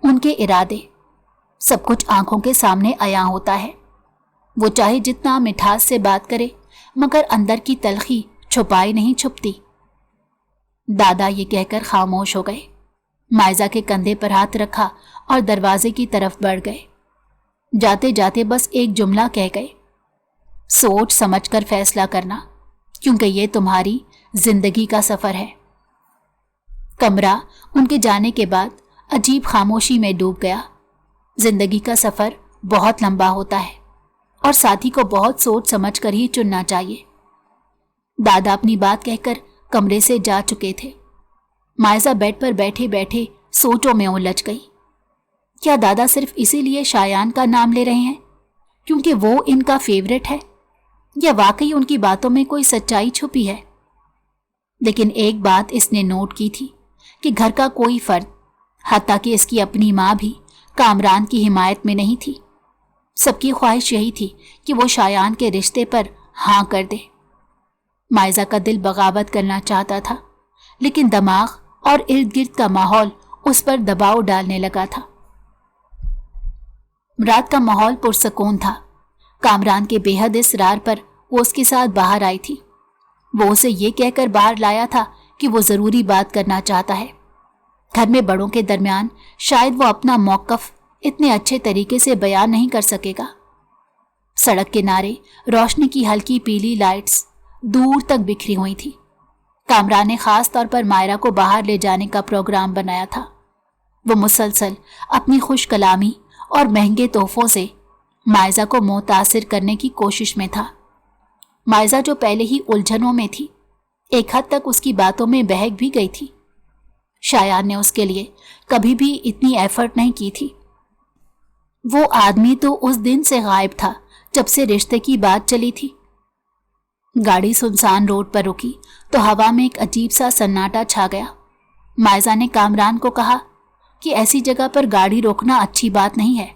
ان کے ارادے، سب کچھ آنکھوں کے سامنے عیاں ہوتا ہے۔ وہ چاہے جتنا مٹھاس سے بات کرے مگر اندر کی تلخی چھپائی نہیں چھپتی۔ دادا یہ کہہ کر خاموش ہو گئے، مائزہ کے کندھے پر ہاتھ رکھا اور دروازے کی طرف بڑھ گئے۔ جاتے جاتے بس ایک جملہ کہہ گئے، سوچ سمجھ کر فیصلہ کرنا، کیونکہ یہ تمہاری زندگی کا سفر ہے۔ کمرہ ان کے جانے کے بعد عجیب خاموشی میں ڈوب گیا۔ زندگی کا سفر بہت لمبا ہوتا ہے اور ساتھی کو بہت سوچ سمجھ کر ہی چننا چاہیے۔ دادا اپنی بات کہہ کر کمرے سے جا چکے تھے۔ مائزہ بیڈ پر بیٹھے بیٹھے سوچوں میں الجھ گئی۔ کیا دادا صرف اسی لیے شایان کا نام لے رہے ہیں کیونکہ وہ ان کا فیورٹ ہے، یا واقعی ان کی باتوں میں کوئی سچائی چھپی ہے؟ لیکن ایک بات اس نے نوٹ کی تھی کہ گھر کا کوئی فرد، حتیٰ کہ اس کی اپنی ماں بھی، کامران کی حمایت میں نہیں تھی۔ سب کی خواہش یہی تھی کہ وہ شایان کے رشتے پر ہاں کر دے۔ مائزہ کا دل بغاوت کرنا چاہتا تھا، لیکن دماغ اور ارد گرد کا ماحول اس پر دباؤ ڈالنے لگا تھا۔ رات کا ماحول پرسکون تھا۔ کامران کے بے حد اصرار پر وہ اس کے ساتھ باہر آئی تھی۔ وہ اسے یہ کہہ کر باہر لایا تھا کہ وہ ضروری بات کرنا چاہتا ہے۔ گھر میں بڑوں کے درمیان شاید وہ اپنا موقف اتنے اچھے طریقے سے بیان نہیں کر سکے گا۔ سڑک کنارے روشنی کی ہلکی پیلی لائٹس دور تک بکھری ہوئی تھی۔ کامران نے خاص طور پر مائرہ کو باہر لے جانے کا پروگرام بنایا تھا۔ وہ مسلسل اپنی خوش کلامی اور مہنگے تحفوں سے مائزہ کو متاثر کرنے کی کوشش میں تھا۔ مائزہ جو پہلے ہی الجھنوں میں تھی، ایک حد تک اس کی باتوں میں بہک بھی گئی تھی۔ شایان نے اس کے لیے کبھی بھی اتنی ایفرٹ نہیں کی تھی۔ وہ آدمی تو اس دن سے غائب تھا جب سے رشتے کی بات چلی تھی۔ گاڑی سنسان روڈ پر رکی تو ہوا میں ایک عجیب سا سناٹا چھا گیا۔ مائزہ نے کامران کو کہا کہ ایسی جگہ پر گاڑی روکنا اچھی بات نہیں ہے،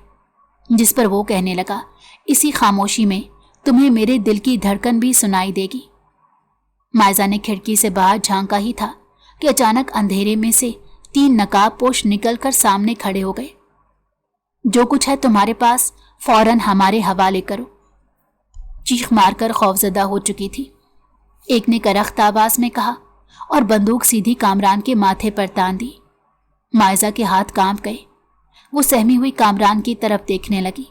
جس پر وہ کہنے لگا، اسی خاموشی میں تمہیں میرے دل کی دھڑکن بھی سنائی دے گی۔ مائزہ نے کھڑکی سے باہر جھانکا ہی تھا کہ اچانک اندھیرے میں سے 3 نقاب پوش نکل کر سامنے کھڑے ہو گئے۔ جو کچھ ہے تمہارے پاس فوراً ہمارے حوالے کرو، چیخ مار کر خوفزدہ ہو چکی تھی۔ ایک نے کرخت آواز میں کہا اور بندوق سیدھی کامران کے ماتھے پر تان دی۔ مائزہ کے ہاتھ کانپ گئے۔ وہ سہمی ہوئی کامران کی طرف دیکھنے لگی۔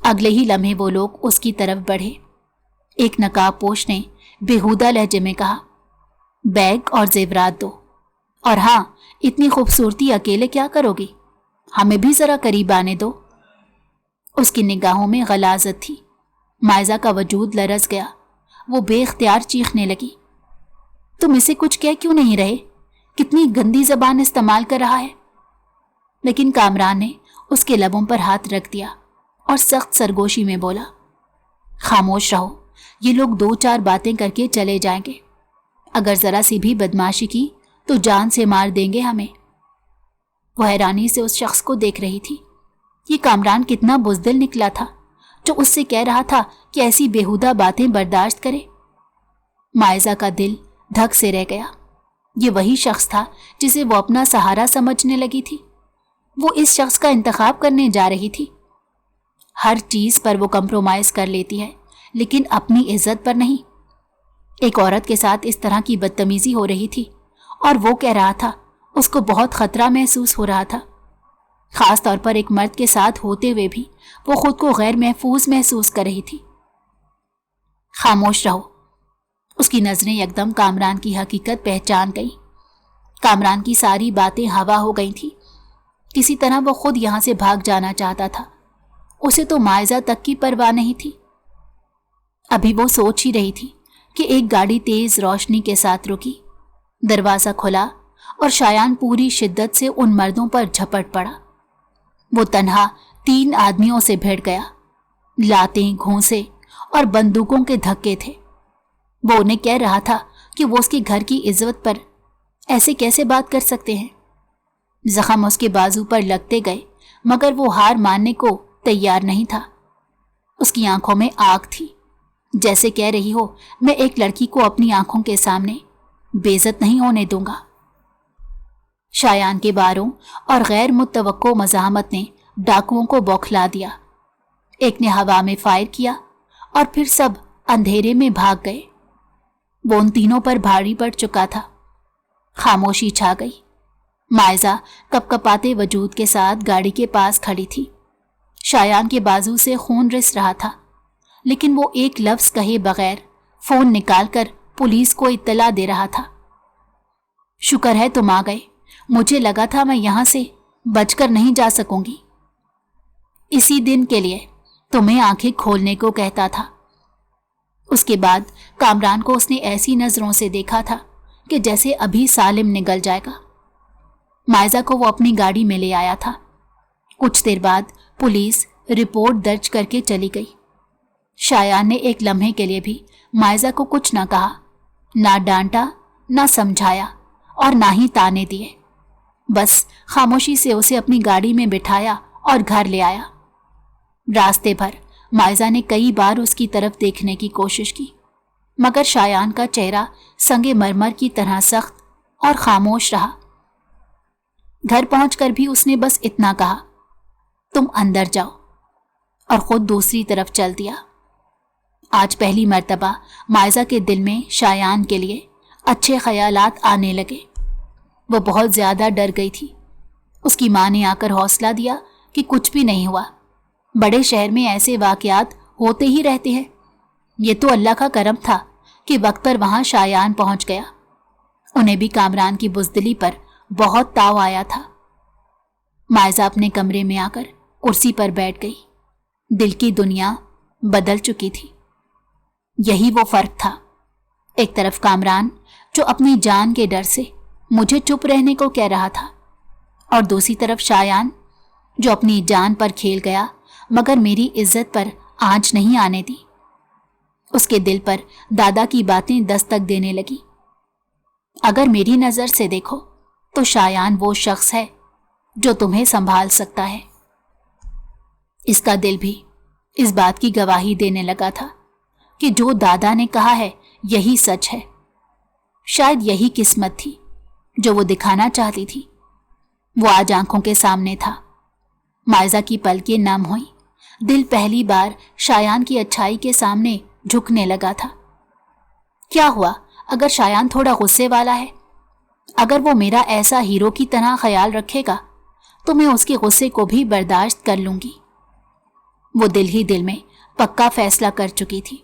اگلے ہی لمحے وہ لوگ اس کی طرف بڑھے۔ ایک نقاب پوش نے بےہودہ لہجے میں کہا، بیگ اور زیورات دو، اور ہاں، اتنی خوبصورتی اکیلے کیا کرو گی؟ ہمیں بھی ذرا قریب آنے دو۔ اس کی نگاہوں میں غلاظت تھی۔ مائزہ کا وجود لرز گیا۔ وہ بے اختیار چیخنے لگی، تم اسے کچھ کہہ کیوں نہیں رہے؟ کتنی گندی زبان استعمال کر رہا ہے۔ لیکن کامران نے اس کے لبوں پر ہاتھ رکھ دیا اور سخت سرگوشی میں بولا، خاموش رہو، یہ لوگ 2-4 باتیں کر کے چلے جائیں گے، اگر ذرا سی بھی بدمعاشی کی تو جان سے مار دیں گے ہمیں۔ وہ حیرانی سے اس شخص کو دیکھ رہی تھی۔ یہ کامران کتنا بزدل نکلا تھا جو اس سے کہہ رہا تھا کہ ایسی بیہودہ باتیں برداشت کرے۔ مائزہ کا دل دھک سے رہ گیا۔ یہ وہی شخص تھا جسے وہ اپنا سہارا سمجھنے لگی تھی۔ وہ اس شخص کا انتخاب کرنے جا رہی تھی۔ ہر چیز پر وہ کمپرومائز کر لیتی ہے، لیکن اپنی عزت پر نہیں۔ ایک عورت کے ساتھ اس طرح کی بدتمیزی ہو رہی تھی، اور وہ کہہ رہا تھا اس کو بہت خطرہ محسوس ہو رہا تھا۔ خاص طور پر ایک مرد کے ساتھ ہوتے ہوئے بھی وہ خود کو غیر محفوظ محسوس کر رہی تھی۔ خاموش رہو۔ اس کی نظریں یکدم کامران کی حقیقت پہچان گئیں۔ کامران کی ساری باتیں ہوا ہو گئی تھیں۔ کسی طرح وہ خود یہاں سے بھاگ جانا چاہتا تھا۔ اسے تو مائزہ تک کی پرواہ نہیں تھی۔ ابھی وہ سوچ ہی رہی تھی کہ ایک گاڑی تیز روشنی کے ساتھ رکی، دروازہ کھلا اور شایان پوری شدت سے ان مردوں پر جھپٹ پڑا۔ وہ تنہا 3 آدمیوں سے بھیڑ گیا۔ لاتیں، گھونسے اور بندوقوں کے دھکے تھے۔ وہ انہیں کہہ رہا تھا کہ وہ اس کے گھر کی عزت پر ایسے کیسے بات کر سکتے ہیں۔ زخم اس کے بازو پر لگتے گئے، مگر وہ ہار ماننے کو تیار نہیں تھا۔ اس کی آنکھوں میں آگ تھی، جیسے کہہ رہی ہو میں ایک لڑکی کو اپنی آنکھوں کے سامنے بے عزت نہیں ہونے دوں گا۔ شایان کے باروں اور غیر متوقع مزاحمت نے ڈاکوؤں کو بوکھلا دیا۔ ایک نے ہوا میں فائر کیا اور پھر سب اندھیرے میں بھاگ گئے۔ وہ ان تینوں پر بھاری پڑ چکا تھا۔ خاموشی چھا گئی۔ مائزہ کپ کپاتے وجود کے ساتھ گاڑی کے پاس کھڑی تھی۔ شایان کے بازو سے خون رس رہا تھا، لیکن وہ ایک لفظ کہے بغیر فون نکال کر پولیس کو اطلاع دے رہا تھا۔ شکر ہے تم آ گئے، مجھے لگا تھا میں یہاں سے بچ کر نہیں جا سکوں گی۔ اسی دن کے لیے تمہیں آنکھیں کھولنے کو کہتا تھا۔ اس کے بعد کامران کو اس نے ایسی نظروں سے دیکھا تھا کہ جیسے ابھی سالم نگل جائے گا۔ مائزہ کو وہ اپنی گاڑی میں لے آیا تھا۔ کچھ دیر بعد پولیس رپورٹ درج کر کے چلی گئی۔ شایان نے ایک لمحے کے لیے بھی مائزہ کو کچھ نہ کہا، نہ ڈانٹا، نہ سمجھایا اور نہ ہی تانے دیے۔ بس خاموشی سے اسے اپنی گاڑی میں بٹھایا اور گھر لے آیا۔ راستے بھر مائزہ نے کئی بار اس کی طرف دیکھنے کی کوشش کی، مگر شایان کا چہرہ سنگ مرمر کی طرح سخت اور خاموش رہا۔ گھر پہنچ کر بھی اس نے بس اتنا کہا، تم اندر جاؤ، اور خود دوسری طرف چل دیا۔ آج پہلی مرتبہ مائزہ کے دل میں شایان کے لیے اچھے خیالات آنے لگے۔ وہ بہت زیادہ ڈر گئی تھی۔ اس کی ماں نے آ کر حوصلہ دیا کہ کچھ بھی نہیں ہوا، بڑے شہر میں ایسے واقعات ہوتے ہی رہتے ہیں۔ یہ تو اللہ کا کرم تھا کہ وقت پر وہاں شایان پہنچ گیا۔ انہیں بھی کامران کی بزدلی پر بہت تاؤ آیا تھا۔ مائزہ اپنے کمرے میں آ کر کرسی پر بیٹھ گئی۔ دل کی دنیا بدل چکی تھی۔ یہی وہ فرق تھا، ایک طرف کامران جو اپنی جان کے ڈر سے مجھے چپ رہنے کو کہہ رہا تھا، اور دوسری طرف شایان جو اپنی جان پر کھیل گیا مگر میری عزت پر آنچ نہیں آنے دی۔ اس کے دل پر دادا کی باتیں دستک دینے لگی۔ اگر میری نظر سے دیکھو تو شایان وہ شخص ہے جو تمہیں سنبھال سکتا ہے۔ اس کا دل بھی اس بات کی گواہی دینے لگا تھا کہ جو دادا نے کہا ہے یہی سچ ہے۔ شاید یہی قسمت تھی جو وہ دکھانا چاہتی تھی۔ وہ آج آنکھوں کے سامنے تھا۔ مائزہ کی پلکیں نم ہوئیں۔ دل پہلی بار شایان کی اچھائی کے سامنے جھکنے لگا تھا۔ کیا ہوا اگر شایان تھوڑا غصے والا ہے؟ اگر وہ میرا ایسا ہیرو کی طرح خیال رکھے گا تو میں اس کے غصے کو بھی برداشت کر لوں گی۔ وہ دل ہی دل میں پکا فیصلہ کر چکی تھی،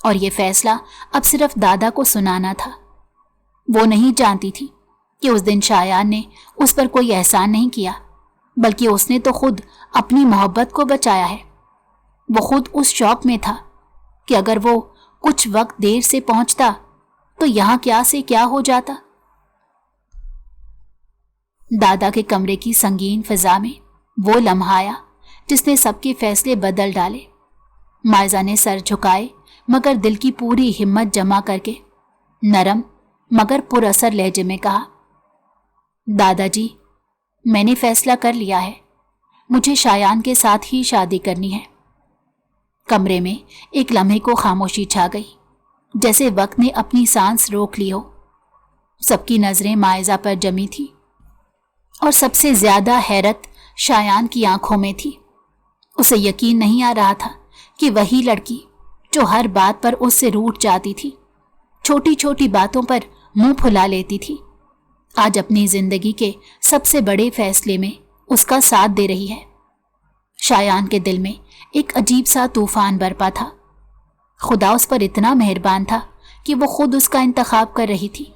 اور یہ فیصلہ اب صرف دادا کو سنانا تھا۔ وہ نہیں جانتی تھی کہ اس دن شایان نے اس پر کوئی احسان نہیں کیا، بلکہ اس نے تو خود اپنی محبت کو بچایا ہے۔ وہ خود اس شوق میں تھا کہ اگر وہ کچھ وقت دیر سے پہنچتا تو یہاں کیا سے کیا ہو جاتا۔ دادا کے کمرے کی سنگین فضا میں وہ لمحہ آیا جس نے سب کے فیصلے بدل ڈالے۔ مائزہ نے سر جھکائے मगर दिल की पूरी हिम्मत जमा करके नरम मगर पुरअसर लहजे में कहा, दादाजी, मैंने फैसला कर लिया है, मुझे शायान के साथ ही शादी करनी है। कमरे में एक लम्हे को खामोशी छा गई, जैसे वक्त ने अपनी सांस रोक ली हो। सबकी नजरें मायजा पर जमी थी और सबसे ज्यादा हैरत शायान की आंखों में थी। उसे यकीन नहीं आ रहा था कि वही लड़की जो हर बात पर उससे रूठ जाती थी, छोटी छोटी बातों पर मुंह फुला लेती थी, आज अपनी जिंदगी के सबसे बड़े फैसले में उसका साथ दे रही है। शायान के दिल में एक अजीब सा तूफान बरपा था। खुदा उस पर इतना मेहरबान था कि वो खुद उसका इंतखाब कर रही थी।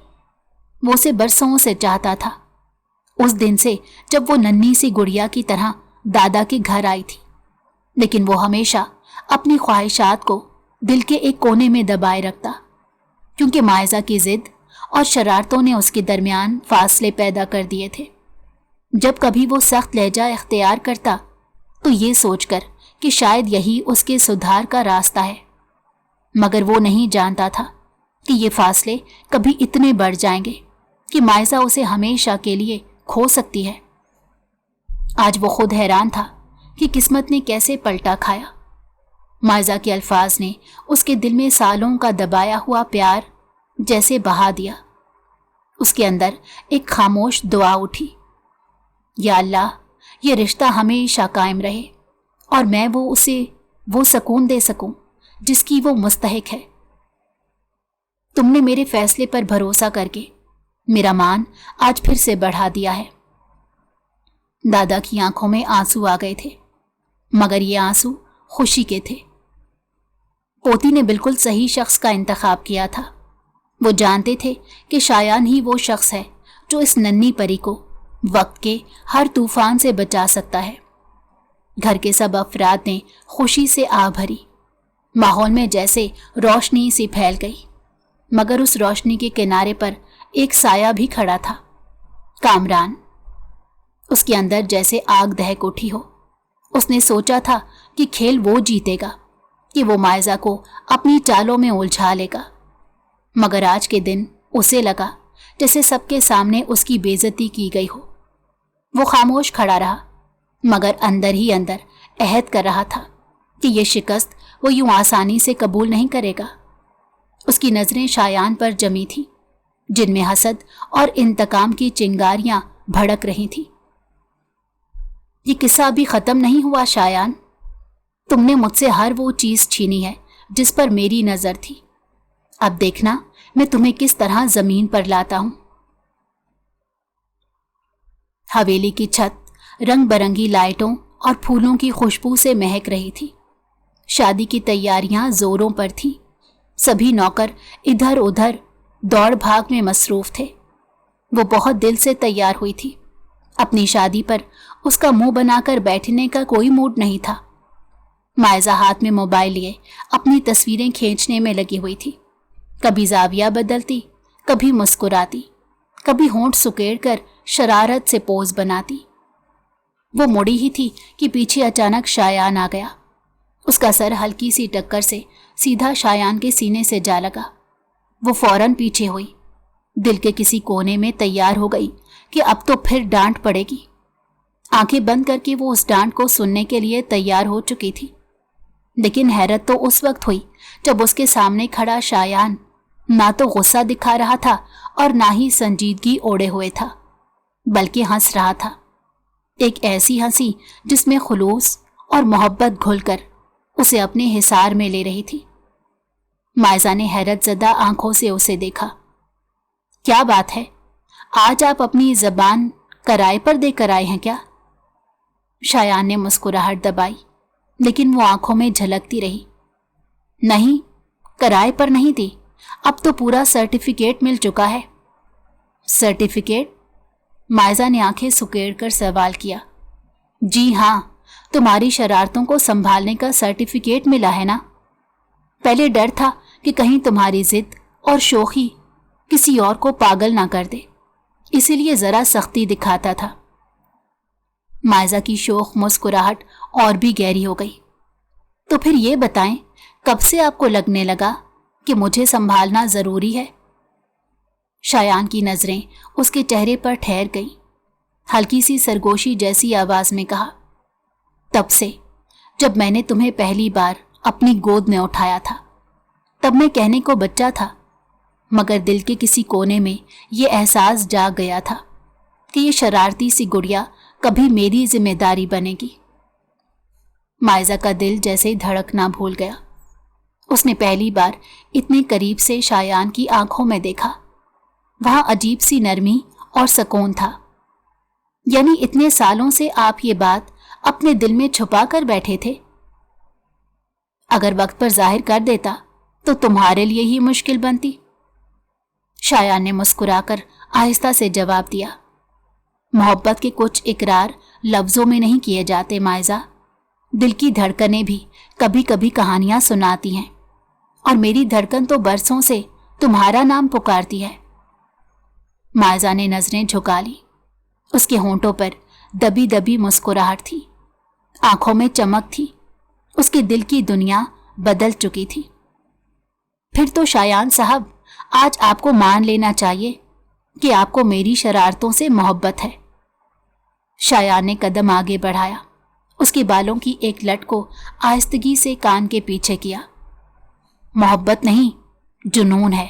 वो उसे बरसों से चाहता था, उस दिन से जब वो नन्ही सी गुड़िया की तरह दादा के घर आई थी। लेकिन वो हमेशा अपनी ख्वाहिशात को दिल के एक कोने में दबाए रखता, क्योंकि मायजा की जिद और शरारतों ने उसके दरमियान फासले पैदा कर दिए थे। जब कभी वो सख्त लहजा इख्तियार करता तो ये सोचकर कि शायद यही उसके सुधार का रास्ता है, मगर वो नहीं जानता था कि ये फासले कभी इतने बढ़ जाएंगे कि मायजा उसे हमेशा के लिए खो सकती है। आज वो खुद हैरान था कि किस्मत ने कैसे पलटा खाया। मायजा के अल्फाज ने उसके दिल में सालों का दबाया हुआ प्यार जैसे बहा दिया। उसके अंदर एक खामोश दुआ उठी, या अल्लाह, ये रिश्ता हमेशा कायम रहे और मैं उसे वो सुकून दे सकूं जिसकी वो मुस्तहिक है। तुमने मेरे फैसले पर भरोसा करके मेरा मान आज फिर से बढ़ा दिया है। दादा की आंखों में आंसू आ गए थे, मगर ये आंसू खुशी के थे। पोती ने बिल्कुल सही शख्स का इंतखाब किया था। वो जानते थे कि शायान ही वो शख्स है जो इस नन्ही परी को वक्त के हर तूफान से बचा सकता है। घर के सब अफराद ने खुशी से आह भरी। माहौल में जैसे रोशनी सी फैल गई, मगर उस रोशनी के किनारे पर एक साया भी खड़ा था, कामरान। उसके अंदर जैसे आग दहक उठी हो। उसने सोचा था कि खेल वो जीतेगा, कि वो मायजा को अपनी चालों में उलझा लेगा, मगर आज के दिन उसे लगा जैसे सबके सामने उसकी बेइज्जती की गई हो। वो खामोश खड़ा रहा, मगर अंदर ही अंदर अहद कर रहा था कि ये शिकस्त वो यूं आसानी से कबूल नहीं करेगा। उसकी नजरें शायान पर जमी थी, जिनमें हसद और इंतकाम की चिंगारियां भड़क रही थी। ये किस्सा अभी खत्म नहीं हुआ शायान। तुमने मुझसे हर वो चीज छीनी है जिस पर मेरी नजर थी। अब देखना मैं तुम्हें किस तरह जमीन पर लाता हूं। हवेली की छत रंग बरंगी लाइटों और फूलों की खुशबू से महक रही थी। शादी की तैयारियां जोरों पर थीं। सभी नौकर इधर उधर दौड़ भाग में मसरूफ थे। वो बहुत दिल से तैयार हुई थी। अपनी शादी पर उसका मुंह बनाकर बैठने का कोई मूड नहीं था। मायजा हाथ में मोबाइल लिए अपनी तस्वीरें खींचने में लगी हुई थी। कभी जाविया बदलती, कभी मुस्कुराती, कभी होंठ सुकेड़कर शरारत से पोज बनाती। वो मुड़ी ही थी कि पीछे अचानक शायान आ गया। उसका सर हल्की सी टक्कर से सीधा शायान के सीने से जा लगा। वो फौरन पीछे हुई, दिल के किसी कोने में तैयार हो गई कि अब तो फिर डांट पड़ेगी। आंखें बंद करके वो उस डांट को सुनने के लिए तैयार हो चुकी थी। लेकिन हैरत तो उस वक्त हुई जब उसके सामने खड़ा शायान ना तो गुस्सा दिखा रहा था और ना ही संजीदगी ओढ़े हुए था, बल्कि हंस रहा था। एक ऐसी हंसी जिसमें खुलूस और मोहब्बत घुलकर उसे अपने हिसार में ले रही थी। मायजा ने हैरत ज़दा आंखों से उसे देखा। क्या बात है, आज आप अपनी जबान कराए पर देकर आए हैं क्या? शायान ने मुस्कुराहट दबाई, लेकिन वो आंखों में झलकती रही। नहीं, कराए पर नहीं दी, अब तो पूरा सर्टिफिकेट मिल चुका है। सर्टिफिकेट? मायजा ने आंखें सुकेड़कर सवाल किया। जी हाँ, तुम्हारी शरारतों को संभालने का सर्टिफिकेट मिला है ना। पहले डर था कि कहीं तुम्हारी जिद और शोखी किसी और को पागल ना कर दे, इसीलिए जरा सख्ती दिखाता था। मायजा की शोख मुस्कुराहट और भी गहरी हो गई। तो फिर ये बताएं, कब से आपको लगने लगा कि मुझे संभालना जरूरी है? शायान की नजरें उसके चेहरे पर ठहर गईं। हल्की सी सरगोशी जैसी आवाज में कहा, तब से, जब मैंने तुम्हें पहली बार अपनी गोद में उठाया था। तब मैं कहने को बच्चा था, मगर दिल के किसी कोने में ये एहसास जाग गया था कि ये शरारती सी गुड़िया कभी मेरी जिम्मेदारी बनेगी। माइजा का दिल जैसे धड़कना भूल गया। उसने पहली बार इतने करीब से शायान की आंखों में देखा। वहां अजीब सी नरमी और सुकून था। यानी इतने सालों से आप ये बात अपने दिल में छुपा कर बैठे थे। अगर वक्त पर जाहिर कर देता तो तुम्हारे लिए ही मुश्किल बनती। शायान ने मुस्कुराकर आहिस्ता से जवाब दिया, मोहब्बत के कुछ इकरार लफ्जों में नहीं किए जाते माइजा। दिल की धड़कनें भी कभी कभी कहानियां सुनाती हैं, और मेरी धड़कन तो बरसों से तुम्हारा नाम पुकारती है। माइजा ने नजरें झुका ली। उसके होंठों पर दबी दबी मुस्कुराहट थी, आंखों में चमक थी। उसके दिल की दुनिया बदल चुकी थी। फिर तो शायान साहब, आज आपको मान लेना चाहिए कि आपको मेरी शरारतों से मोहब्बत है। शायान ने कदम आगे बढ़ाया, उसके बालों की एक लट को आहिस्तगी से कान के पीछे किया। मोहब्बत नहीं, जुनून है,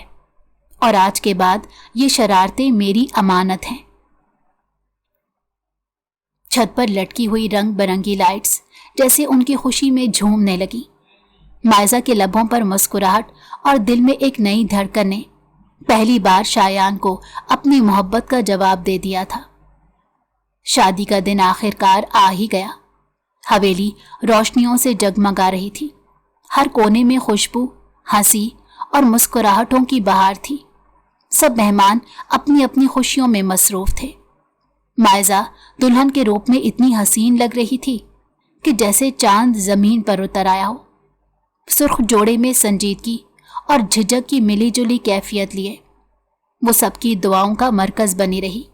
और आज के बाद ये शरारतें मेरी अमानत हैं। छत पर लटकी हुई रंग बिरंगी लाइट्स जैसे उनकी खुशी में झूमने लगी। माइजा के लबों पर मुस्कुराहट और दिल में एक नई धड़कन ने पहली बार शायान को अपनी मोहब्बत का जवाब दे दिया था। शादी का दिन आखिरकार आ ही गया। हवेली रोशनियों से जगमगा रही थी। हर कोने में खुशबू, हंसी और मुस्कुराहटों की बहार थी। सब मेहमान अपनी अपनी खुशियों में मसरूफ थे। माइजा दुल्हन के रूप में इतनी हसीन लग रही थी कि जैसे चांद जमीन पर उतर आया हो। सुर्ख जोड़े में संजीदगी और झिझक की मिली जुली कैफियत लिए वो सबकी दुआओं का मरकज बनी रही।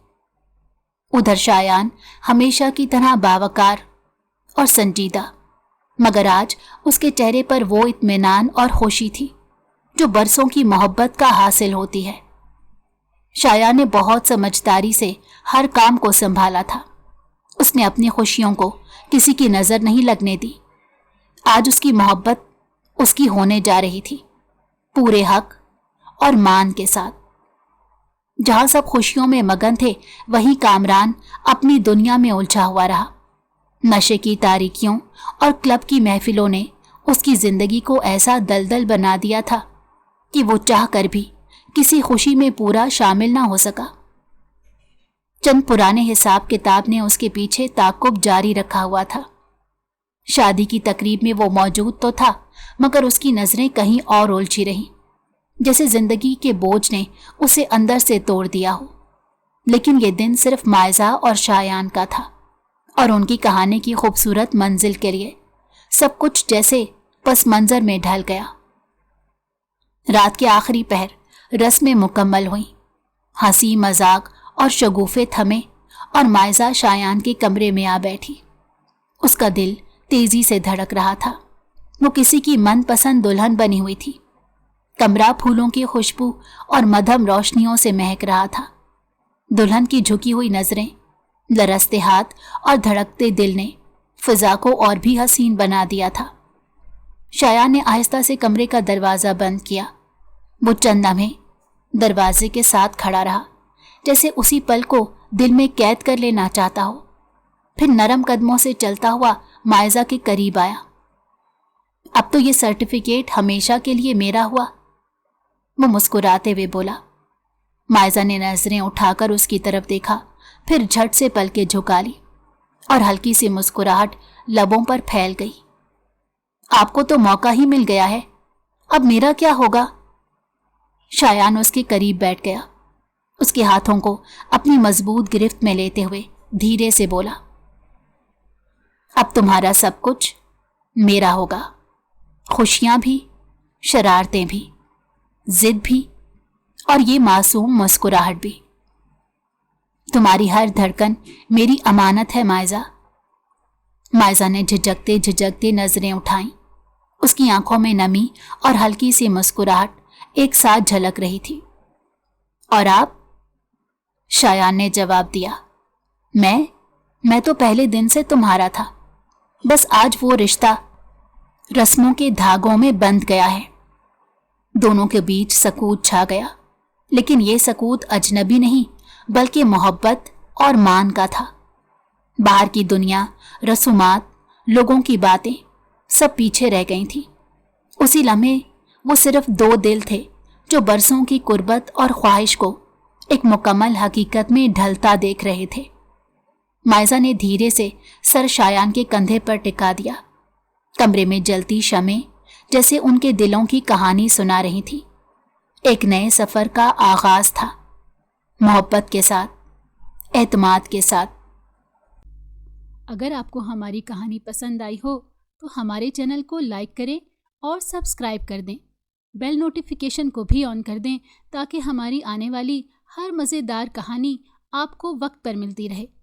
उधर शायान हमेशा की तरह बावकार और संजीदा, मगर आज उसके चेहरे पर वो इत्मीनान और खुशी थी जो बरसों की मोहब्बत का हासिल होती है। शायान ने बहुत समझदारी से हर काम को संभाला था। उसने अपनी खुशियों को किसी की नजर नहीं लगने दी। आज उसकी मोहब्बत उसकी होने जा रही थी, पूरे हक और मान के साथ। जहां सब खुशियों में मगन थे, वहीं कामरान अपनी दुनिया में उलझा हुआ रहा। नशे की तारीकियों और क्लब की महफिलों ने उसकी जिंदगी को ऐसा दलदल बना दिया था कि वो चाह कर भी किसी खुशी में पूरा शामिल ना हो सका। चंद पुराने हिसाब किताब ने उसके पीछे ताक़ुब जारी रखा हुआ था। शादी की तकरीब में वो मौजूद तो था, मगर उसकी नजरें कहीं और उलझी रहीं, जैसे जिंदगी के बोझ ने उसे अंदर से तोड़ दिया हो। लेकिन ये दिन सिर्फ माइजा और शायान का था, और उनकी कहानी की खूबसूरत मंजिल के लिए सब कुछ जैसे पस मंजर में ढल गया। रात के आखिरी पहर रस्में मुकम्मल हुई। हंसी मजाक और शगुफे थमे और माइजा शायान के कमरे में आ बैठी। उसका दिल तेजी से धड़क रहा था। वो किसी की मनपसंद दुल्हन बनी हुई थी। कमरा फूलों की खुशबू और मध्यम रोशनियों से महक रहा था। दुल्हन की झुकी हुई नजरें, लरसते हाथ और धड़कते दिल ने फिजा को और भी हसीन बना दिया था। शायान ने आहिस्ता से कमरे का दरवाजा बंद किया। वो चंद लम्हे दरवाजे के साथ खड़ा रहा, जैसे उसी पल को दिल में कैद कर लेना चाहता हो। फिर नरम कदमों से चलता हुआ माइजा के करीब आया। अब तो ये सर्टिफिकेट हमेशा के लिए मेरा हुआ, वो मुस्कुराते हुए बोला। माइजा ने नजरें उठाकर उसकी तरफ देखा, फिर झट से पलकें झुका ली और हल्की सी मुस्कुराहट लबों पर फैल गई। आपको तो मौका ही मिल गया है, अब मेरा क्या होगा? शायान उसके करीब बैठ गया। उसके हाथों को अपनी मजबूत गिरफ्त में लेते हुए धीरे से बोला, अब तुम्हारा सब कुछ मेरा होगा, खुशियां भी, शरारतें भी, जिद भी और ये मासूम मुस्कुराहट भी। तुम्हारी हर धड़कन मेरी अमानत है माइजा। माइजा ने झिझकते झिझकते नजरें उठाईं। اس کی آنکھوں میں نمی اور ہلکی سی مسکراہٹ ایک ساتھ جھلک رہی تھی۔ اور آپ؟ شایان نے جواب دیا، میں تو پہلے دن سے تمہارا تھا، بس آج وہ رشتہ رسموں کے دھاگوں میں بندھ گیا ہے۔ دونوں کے بیچ سکوت چھا گیا، لیکن یہ سکوت اجنبی نہیں بلکہ محبت اور مان کا تھا۔ باہر کی دنیا، رسومات، لوگوں کی باتیں سب پیچھے رہ گئی تھیں۔ اسی لمحے وہ صرف دو دل تھے جو برسوں کی قربت اور خواہش کو ایک مکمل حقیقت میں ڈھلتا دیکھ رہے تھے۔ مائزہ نے دھیرے سے سر شایان کے کندھے پر ٹکا دیا۔ کمرے میں جلتی شمعیں جیسے ان کے دلوں کی کہانی سنا رہی تھی۔ ایک نئے سفر کا آغاز تھا، محبت کے ساتھ، اعتماد کے ساتھ۔ اگر آپ کو ہماری کہانی پسند آئی ہو تو ہمارے چینل کو لائک کریں اور سبسکرائب کر دیں۔ بیل نوٹیفیکیشن کو بھی آن کر دیں تاکہ ہماری آنے والی ہر مزیدار کہانی آپ کو وقت پر ملتی رہے۔